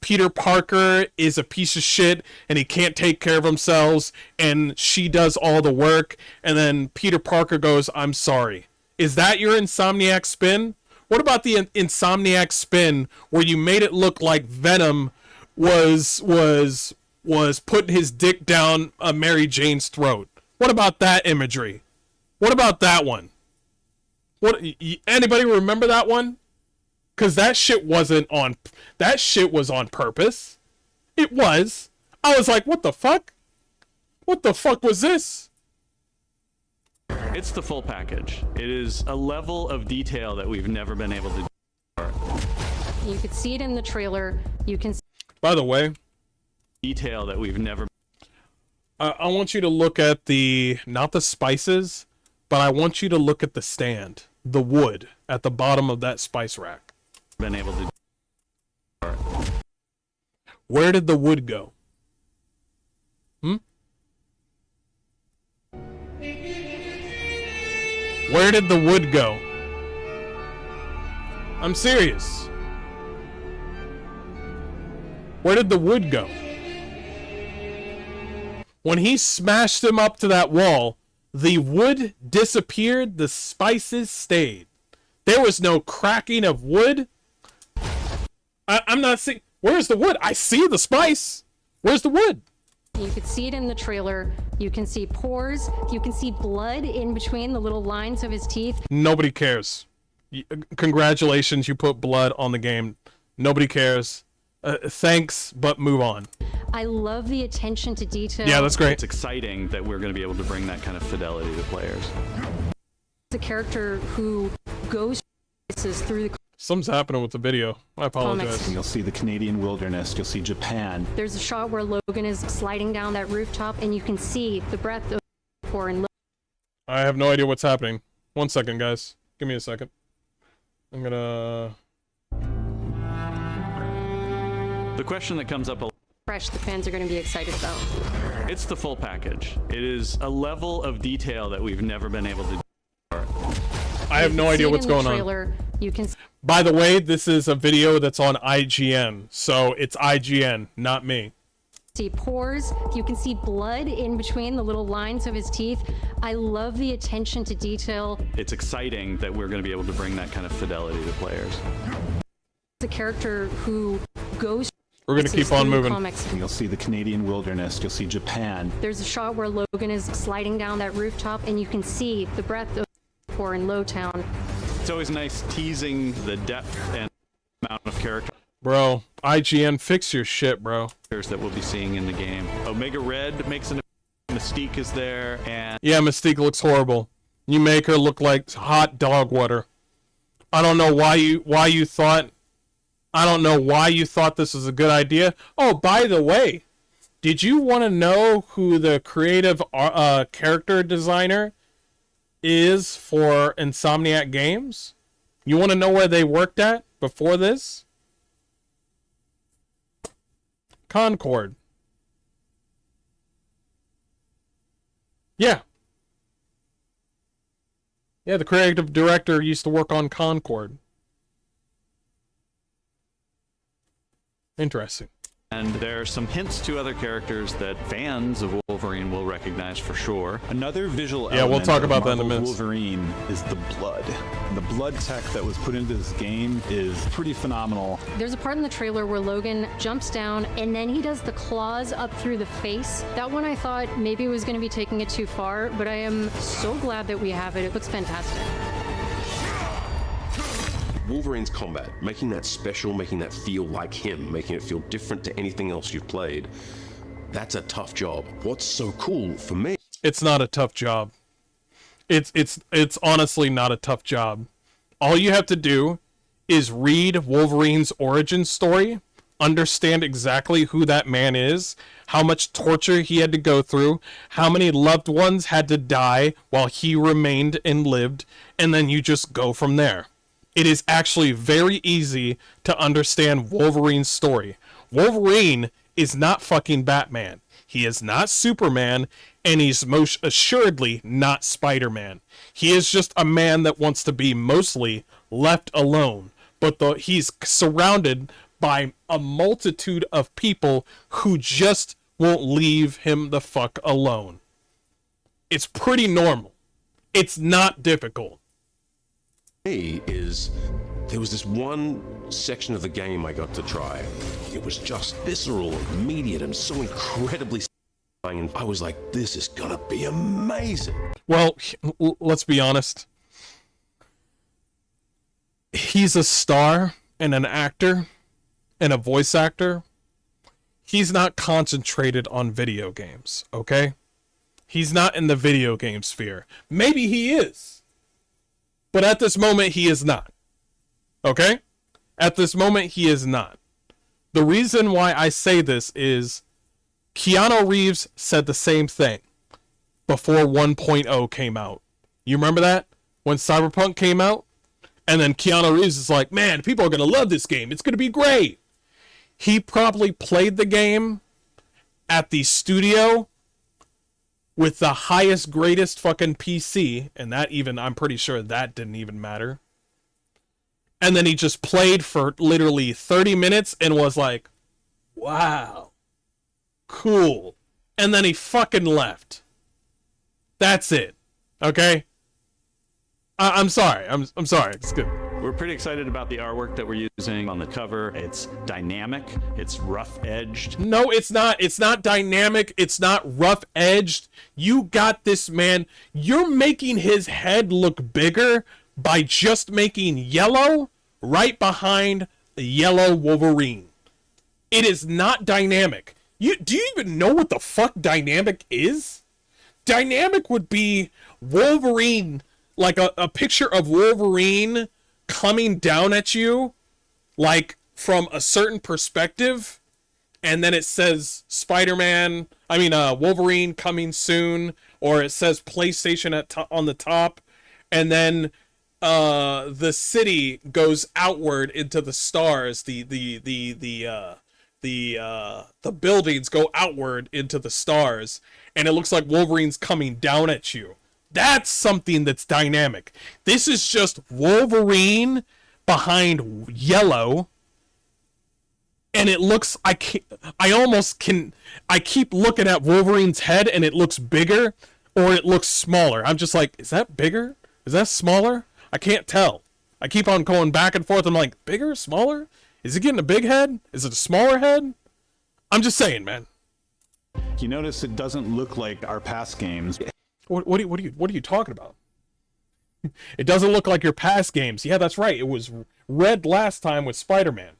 Peter Parker is a piece of shit and he can't take care of himself, and she does all the work, and then Peter Parker goes, "I'm sorry." Is that your Insomniac spin? What about the Insomniac spin where you made it look like Venom was putting his dick down Mary Jane's throat? What about that imagery? What about that one? What, anybody remember that one? Cause that shit wasn't on. That shit was on purpose. It was. I was like, what the fuck? What the fuck was this? It's the full package. It is a level of detail that we've never been able to do before. You could see it in the trailer. You can. By the way, Detail that we've never I want you to look at not the spices, but I want you to look at the stand, the wood at the bottom of that spice rack. been able to do. Where did the wood go? Where did the wood go? I'm serious. Where did the wood go? When he smashed him up to that wall, the wood disappeared, the spices stayed. There was no cracking of wood. I'm not seeing... Where's the wood? I see the spice. Where's the wood? You could see it in the trailer. You can see pores. You can see blood in between the little lines of his teeth. Nobody cares. Congratulations, you put blood on the game. Nobody cares. Thanks, but move on. I love the attention to detail. Yeah, that's great. It's exciting that we're going to be able to bring that kind of fidelity to players. It's a character who goes through the Something's happening with the video. I apologize. You'll see the Canadian wilderness. You'll see Japan. There's a shot where Logan is sliding down that rooftop, and you can see the breath of pouring. I have no idea what's happening. 1 second, guys. Give me a second. I'm gonna... The question that comes up a Fresh, the fans are going to be excited about. it's the full package. It is a level of detail that we've never been able to do. I have no idea what's going on. Trailer, you can. By the way, this is a video that's on IGN, so it's IGN, not me. see pores. You can see blood in between the little lines of his teeth. I love the attention to detail. It's exciting that we're going to be able to bring that kind of fidelity to players. It's a character who goes. We're gonna keep on moving. Comics. You'll see the Canadian wilderness. You'll see Japan. There's a shot where Logan is sliding down that rooftop, and you can see the breadth of for in Lowtown. It's always nice teasing the depth and amount of characters Bro, IGN, fix your shit, bro. that we'll be seeing in the game. Omega Red makes an Mystique is there, and Yeah, Mystique looks horrible. You make her look like hot dog water. I don't know why you thought this was a good idea. Oh, by the way, did you want to know who the creative character designer is for Insomniac Games? You want to know where they worked at before this? Concord. Yeah. Yeah, the creative director used to work on Concord. Interesting. there are some hints to other characters that fans of Wolverine will recognize for sure. Another visual Yeah, we'll element talk of about that in a Marvel's minute. Wolverine is the blood. The blood tech that was put into this game is pretty phenomenal. There's a part in the trailer where Logan jumps down and then he does the claws up through the face. That one I thought maybe was going to be taking it too far, but I am so glad that we have it. It looks fantastic. Wolverine's combat, making that special, making that feel like him, making it feel different to anything else you've played, that's a tough job. What's so cool for me? It's not a tough job. It's honestly not a tough job. All you have to do is read Wolverine's origin story, understand exactly who that man is, how much torture he had to go through, how many loved ones had to die while he remained and lived, and then you just go from there. It is actually very easy to understand Wolverine's story. Wolverine is not fucking Batman. He is not Superman, and he's most assuredly not Spider-Man. He is just a man that wants to be mostly left alone, but he's surrounded by a multitude of people who just won't leave him the fuck alone. It's pretty normal. It's not difficult. Is there was this one section of the game I got to try. It was just visceral, immediate, and so incredibly satisfying. And I was like, this is gonna be amazing. Well, let's be honest. He's a star and an actor and a voice actor. He's not concentrated on video games, okay? He's not in the video game sphere. Maybe he is. But at this moment, he is not. Okay? At this moment, he is not. The reason why I say this is Keanu Reeves said the same thing before 1.0 came out. You remember that? When Cyberpunk came out? And then Keanu Reeves is like, man, people are going to love this game. It's going to be great. He probably played the game at the studio with the highest, greatest fucking PC, and that even, I'm pretty sure that didn't even matter. And then he just played for literally 30 minutes and was like, wow, cool. And then he fucking left. That's it. Okay? I'm sorry. I'm sorry. It's good. We're pretty excited about the artwork that we're using on the cover. It's dynamic, it's rough-edged. No, it's not. It's not dynamic. It's not rough-edged. You got this, man. You're making his head look bigger by just making yellow right behind the yellow Wolverine. It is not dynamic. Do you even know what the fuck dynamic is? Dynamic would be Wolverine, like a picture of Wolverine coming down at you, like from a certain perspective, and then it says Wolverine coming soon, or it says PlayStation on the top, and then the city goes outward into the stars. The buildings go outward into the stars, and it looks like Wolverine's coming down at you. That's something that's dynamic. This is just Wolverine behind yellow, and it looks, I keep looking at Wolverine's head and it looks bigger or it looks smaller. I'm just like, is that bigger? Is that smaller? I can't tell. I keep on going back and forth. I'm like, bigger, smaller? Is he getting a big head? Is it a smaller head? I'm just saying, man. You notice it doesn't look like our past games. What are you talking about? It doesn't look like your past games. Yeah, that's right. It was red last time with Spider-Man.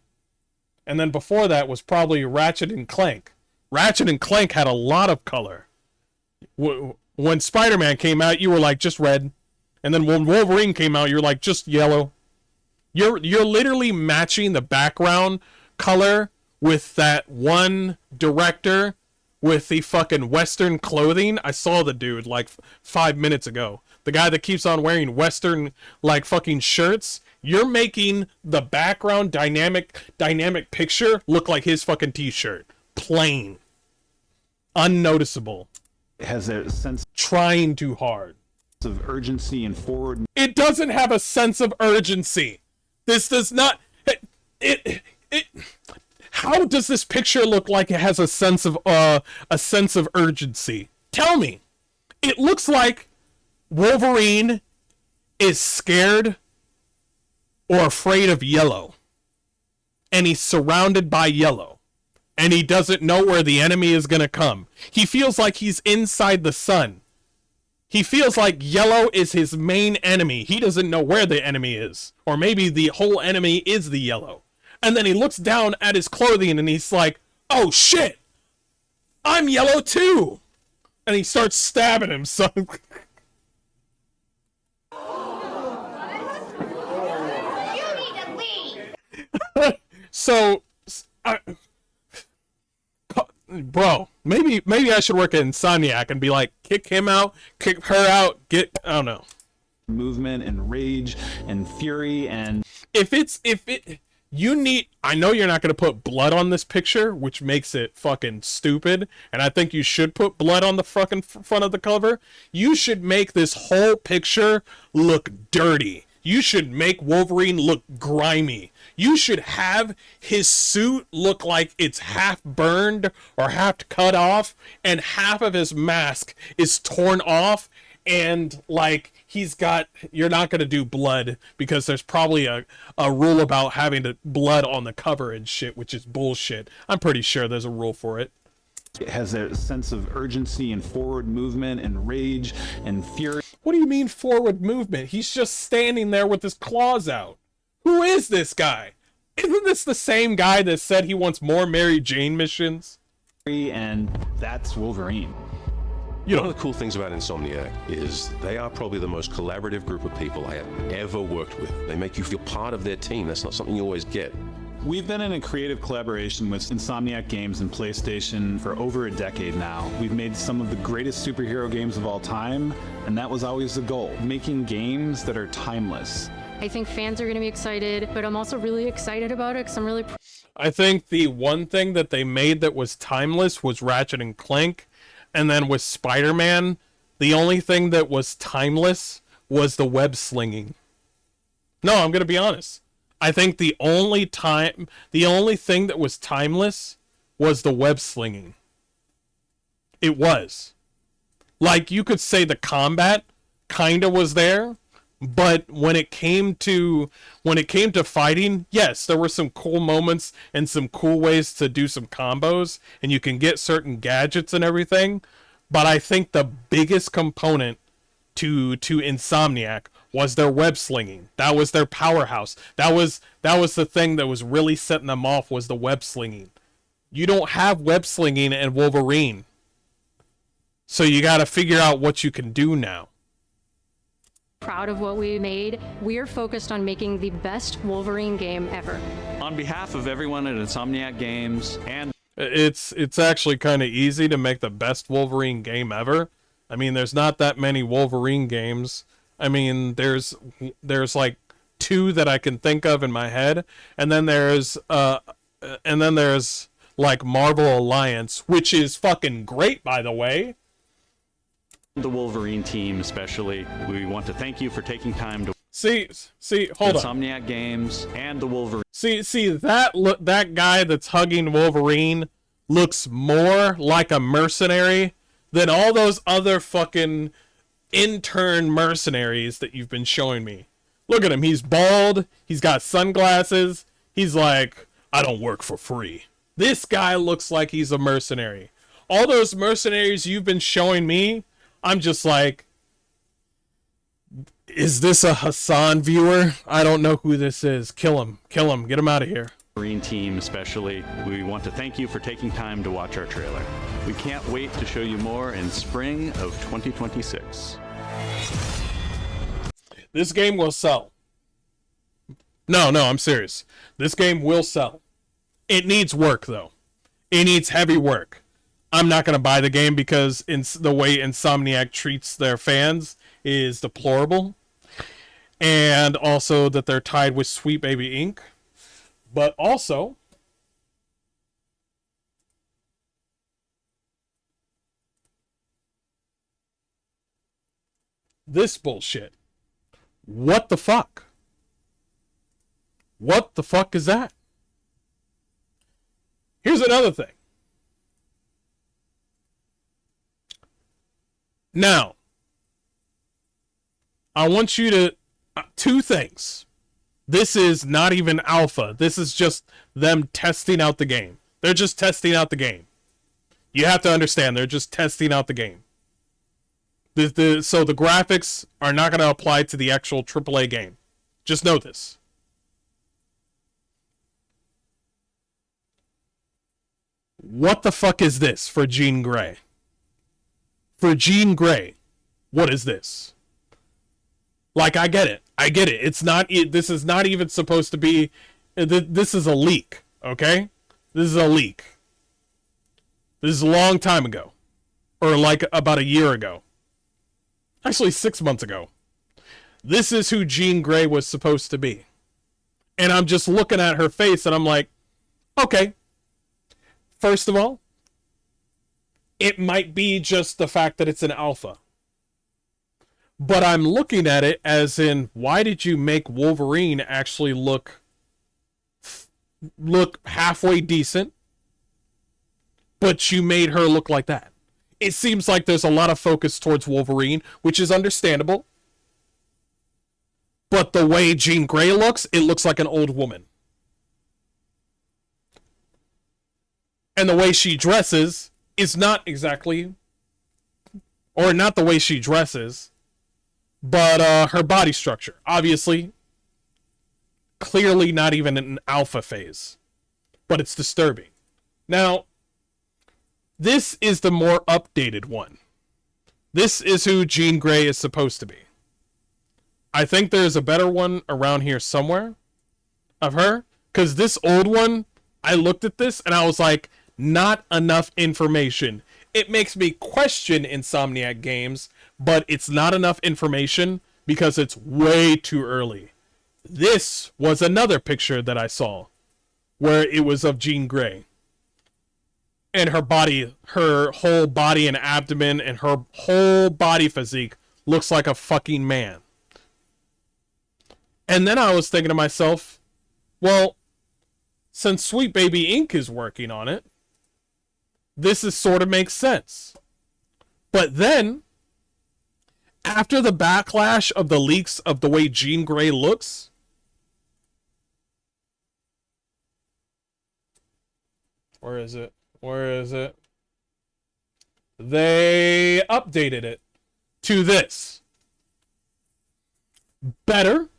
And then before that was probably Ratchet and Clank. Ratchet and Clank had a lot of color. When Spider-Man came out, you were like, just red. And then when Wolverine came out, you're like, just yellow. You're literally matching the background color with that one director with the fucking Western clothing. I saw the dude like 5 minutes ago. The guy that keeps on wearing Western like fucking shirts. You're making the background dynamic picture look like his fucking t-shirt. Plain. Unnoticeable. It has a sense Trying too hard. of urgency and forward. It doesn't have a sense of urgency. This does not. How does this picture look like it has a sense of urgency? Tell me. It looks like Wolverine is scared or afraid of yellow, and he's surrounded by yellow, and he doesn't know where the enemy is gonna come. He feels like he's inside the sun. He feels like yellow is his main enemy. He doesn't know where the enemy is. Or maybe the whole enemy is the yellow. And then he looks down at his clothing and he's like, oh shit, I'm yellow too. And he starts stabbing himself. So, bro, maybe I should work at Insomniac and be like, kick him out, kick her out, I don't know. Movement and rage and fury and... I know you're not going to put blood on this picture, which makes it fucking stupid, and I think you should put blood on the fucking front of the cover. You should make this whole picture look dirty. You should make Wolverine look grimy. You should have his suit look like it's half burned or half cut off, and half of his mask is torn off, and like you're not going to do blood because there's probably a rule about having blood on the cover and shit, which is bullshit. I'm pretty sure there's a rule for it. It has a sense of urgency and forward movement and rage and fury. What do you mean forward movement? He's just standing there with his claws out. Who is this guy? Isn't this the same guy that said he wants more Mary Jane missions? And that's Wolverine. One of the cool things about Insomniac is they are probably the most collaborative group of people I have ever worked with. They make you feel part of their team. That's not something you always get. We've been in a creative collaboration with Insomniac Games and PlayStation for over a decade now. We've made some of the greatest superhero games of all time, and that was always the goal, making games that are timeless. I think fans are going to be excited, but I'm also really excited about it because I'm really... I think the one thing that they made that was timeless was Ratchet and Clank, and then with Spider-Man, the only thing that was timeless was the web slinging. No, I'm going to be honest. I think the only thing that was timeless was the web slinging. It was. Like, you could say the combat kinda was there, but when it came to fighting, yes, there were some cool moments and some cool ways to do some combos, and you can get certain gadgets and everything, but I think the biggest component to Insomniac was their web slinging. That was their powerhouse. That was the thing that was really setting them off, was the web slinging. You don't have web slinging in Wolverine. So you got to figure out what you can do now. Proud of what we made. We're focused on making the best Wolverine game ever. On behalf of everyone at Insomniac Games and it's actually kind of easy to make the best Wolverine game ever. I mean, there's not that many Wolverine games. I mean, there's like 2 that I can think of in my head, and then there's like Marvel Alliance, which is fucking great, by the way. the Wolverine team especially, we want to thank you for taking time to... hold on. Insomniac Games and the Wolverine See, that guy that's hugging Wolverine looks more like a mercenary than all those other fucking intern mercenaries that you've been showing me. Look at him. He's bald. He's got sunglasses. He's like, I don't work for free. This guy looks like he's a mercenary. All those mercenaries you've been showing me, I'm just like, is this a Hassan viewer? I don't know who this is. Kill him. Kill him. Get him out of here. team especially. We want to thank you for taking time to watch our trailer. We can't wait to show you more in spring of 2026. This game will sell. No, I'm serious. This game will sell. It needs work, though. It needs heavy work. I'm not going to buy the game because the way Insomniac treats their fans is deplorable. And also that they're tied with Sweet Baby Inc. But also, this bullshit. What the fuck? What the fuck is that? Here's another thing. Now, I want you to... two things. This is not even alpha. This is just them testing out the game. They're just testing out the game. You have to understand, they're just testing out the game. So the graphics are not going to apply to the actual AAA game. Just know this. What the fuck is this for Jean Grey? For Jean Grey, what is this? Like, I get it. I get it. It's not... This is not even supposed to be... This is a leak, okay? This is a leak. This is a long time ago. Or like about a year ago. Actually, 6 months ago. This is who Jean Grey was supposed to be. And I'm just looking at her face and I'm like, okay. First of all, it might be just the fact that it's an alpha. But I'm looking at it as in, why did you make Wolverine actually look halfway decent, but you made her look like that? It seems like there's a lot of focus towards Wolverine, which is understandable. But the way Jean Grey looks, it looks like an old woman. And the way she dresses is not exactly, or not the way she dresses, but her body structure. Obviously, clearly not even in an alpha phase. But it's disturbing. Now, this is the more updated one. This is who Jean Grey is supposed to be. I think there's a better one around here somewhere of her. Because this old one, I looked at this and I was like, not enough information. It makes me question Insomniac Games, but it's not enough information because it's way too early. This was another picture that I saw where it was of Jean Grey. And her body, her whole body and abdomen and her whole body physique looks like a fucking man. And then I was thinking to myself, well, since Sweet Baby Inc. is working on it, this is sort of makes sense. But then, after the backlash of the leaks of the way Jean Grey looks, where is it? Where is it? They updated it to this. Better.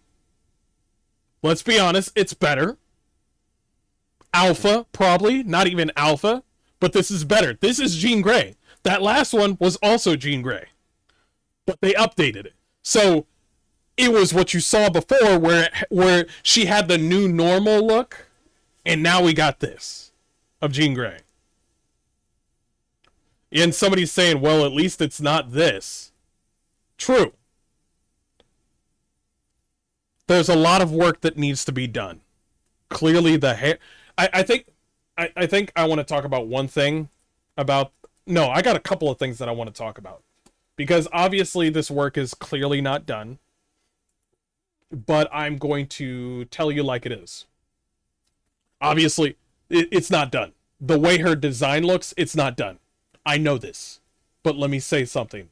Let's be honest, it's better. Alpha, probably. Not even alpha. But this is better. This is Jean Grey. That last one was also Jean Grey. But they updated it. So, it was what you saw before where she had the new normal look. And now we got this. Of Jean Grey. And somebody's saying, well, at least it's not this. True. There's a lot of work that needs to be done. Clearly the hair... I think I want to talk about one thing about... No, I got a couple of things that I want to talk about. Because obviously this work is clearly not done. but I'm going to tell you like it is. Obviously, it's not done. The way her design looks, it's not done. I know this. But let me say something.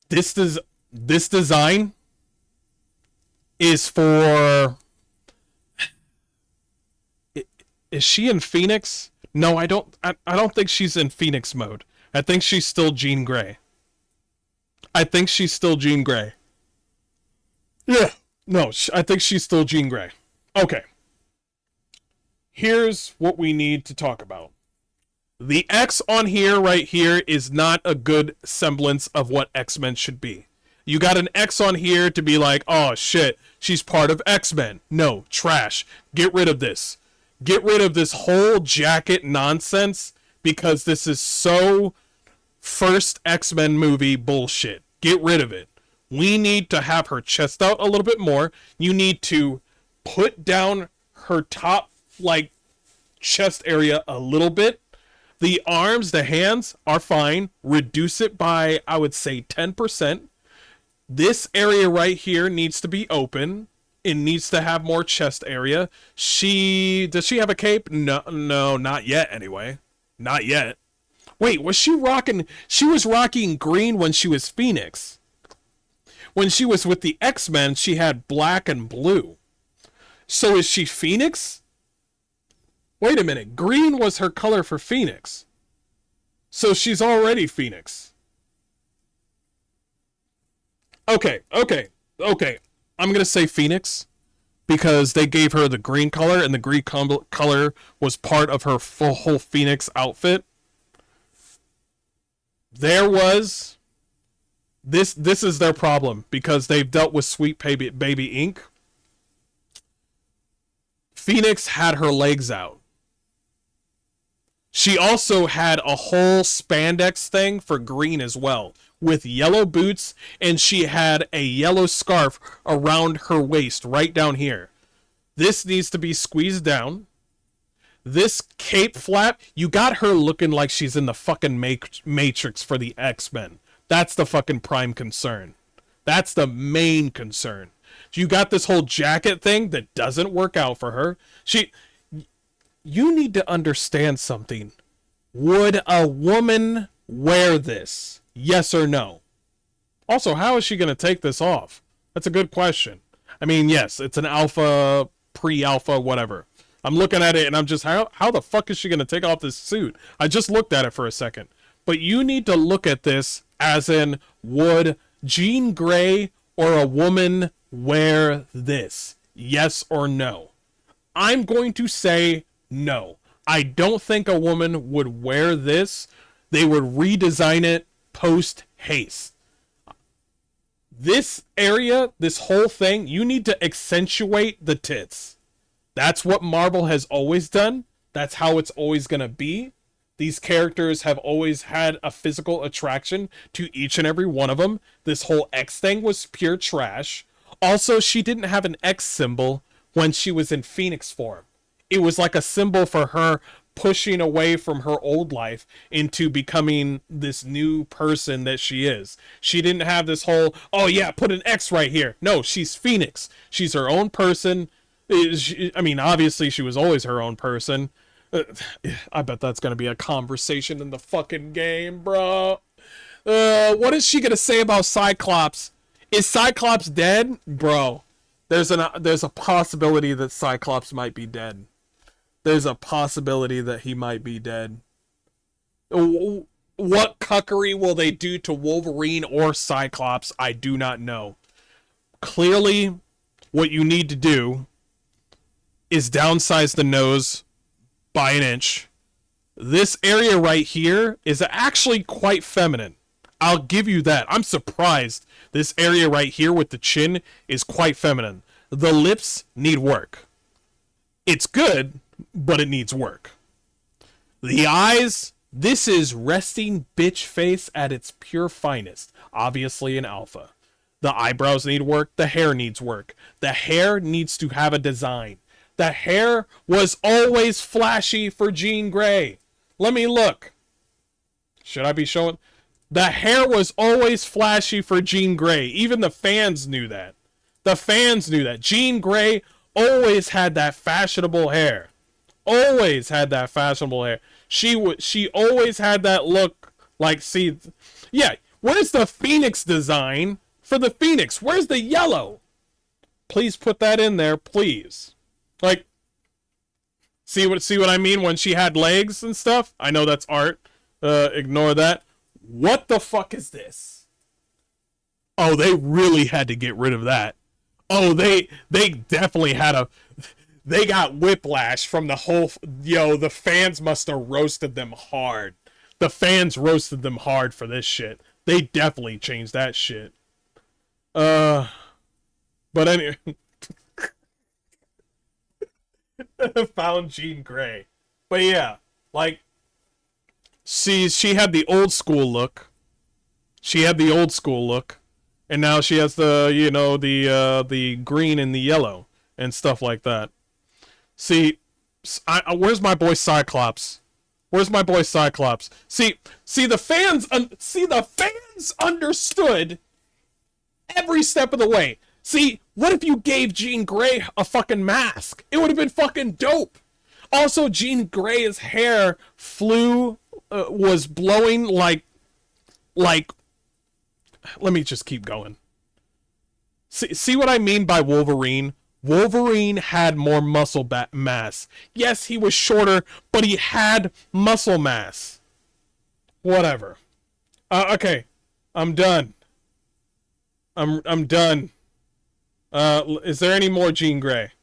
This design is for... Is she in Phoenix? No, I don't think she's in Phoenix mode. I think she's still Jean Grey. I think she's still Jean Grey. Yeah. No, I think she's still Jean Grey. Okay. Here's what we need to talk about. The X on here, right here, is not a good semblance of what X-Men should be. You got an X on here to be like, oh shit, she's part of X-Men. No, trash. Get rid of this. Get rid of this whole jacket nonsense, because this is so first X-Men movie bullshit. Get rid of it. We need to have her chest out a little bit more. You need to put down her top, like, chest area a little bit. The arms, the hands are fine. Reduce it by, I would say, 10%. This area right here needs to be open. It needs to have more chest area. Does she have a cape? No, not yet anyway. Not yet. Wait, was she rocking? She was rocking green when she was Phoenix. When she was with the X-Men, she had black and blue. So is she Phoenix? Wait a minute. Green was her color for Phoenix. So she's already Phoenix. Okay. I'm going to say Phoenix, because they gave her the green color, and the green color was part of her whole Phoenix outfit. There was... This is their problem, because they've dealt with Sweet Baby Ink. Phoenix had her legs out. She also had a whole spandex thing for green as well, with yellow boots, and she had a yellow scarf around her waist, right down here. This needs to be squeezed down. This cape flap, you got her looking like she's in the fucking Matrix for the X-Men. That's the fucking prime concern. That's the main concern. You got this whole jacket thing that doesn't work out for her. You need to understand something. Would a woman wear this? Yes or no? Also, how is she going to take this off? That's a good question. I mean, yes, it's an alpha, pre-alpha, whatever. I'm looking at it and I'm just, how the fuck is she going to take off this suit? I just looked at it for a second. But you need to look at this as in, would Jean Grey or a woman wear this? Yes or no? I'm going to say no. I don't think a woman would wear this. They would redesign it post-haste. This area, this whole thing, you need to accentuate the tits. That's what Marvel has always done. That's how it's always going to be. These characters have always had a physical attraction to each and every one of them. This whole X thing was pure trash. Also, she didn't have an X symbol when she was in Phoenix form. It was like a symbol for her pushing away from her old life into becoming this new person that she is. She didn't have this whole, oh yeah, put an X right here. No, she's Phoenix. She's her own person. I mean, obviously she was always her own person. I bet that's going to be a conversation in the fucking game, bro. What is she going to say about Cyclops? Is Cyclops dead? Bro, there's a possibility that Cyclops might be dead. There's a possibility that he might be dead. What cuckery will they do to Wolverine or Cyclops? I do not know. Clearly, what you need to do is downsize the nose by an inch. This area right here is actually quite feminine. I'll give you that. I'm surprised this area right here with the chin is quite feminine. The lips need work. It's good, but it needs work. The eyes, this is resting bitch face at its pure finest. Obviously an alpha. The eyebrows need work. The hair needs work. The hair needs to have a design. The hair was always flashy for Jean Grey. Let me look. Should I be showing? The hair was always flashy for Jean Grey. Even the fans knew that. The fans knew that. Jean Grey always had that fashionable hair. Always had that fashionable hair. She always had that look like, see, yeah, where's the Phoenix design for the Phoenix? Where's the yellow? Please put that in there, please. Like, see what I mean when she had legs and stuff? I know that's art. Ignore that. What the fuck is this? Oh, they really had to get rid of that. Oh, they definitely had they got whiplash from the whole, the fans must have roasted them hard. The fans roasted them hard for this shit. They definitely changed that shit. But anyway. Found Jean Grey. But yeah, like, she had the old school look. She had the old school look. And now she has the, the green and the yellow and stuff like that. See, where's my boy Cyclops? Where's my boy Cyclops? See the fans understood every step of the way. See, what if you gave Jean Grey a fucking mask? It would have been fucking dope. Also, Jean Grey's hair was blowing like, let me just keep going. See what I mean by Wolverine? Wolverine had more muscle mass. Yes, he was shorter, but he had muscle mass. Whatever. Okay, I'm done. I'm done. Is there any more Jean Grey?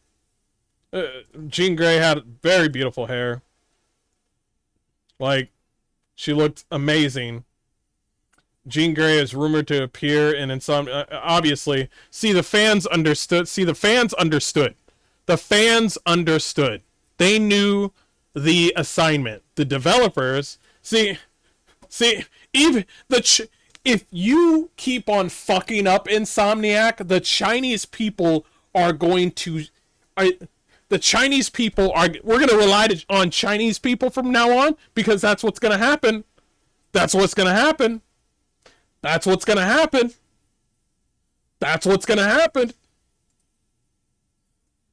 Jean Grey had very beautiful hair. Like, she looked amazing. Jean Grey is rumored to appear in Insomniac. Obviously, the fans understood. The fans understood. They knew the assignment. The developers, even if you keep on fucking up Insomniac, the Chinese people are going to. We're going to rely on Chinese people from now on, because that's what's going to happen. That's what's going to happen. That's what's going to happen. That's what's going to happen.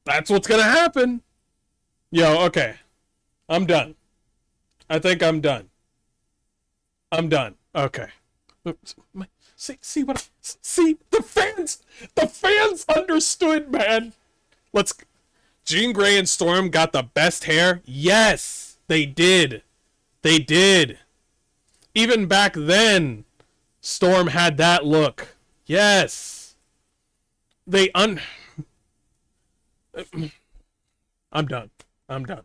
That's what's going to happen. Yo, okay. I'm done. I think I'm done. I'm done. Okay. See the fans understood, man. Jean Grey and Storm got the best hair. Yes, they did. They did. Even back then, Storm had that look. Yes. I'm done. I'm done.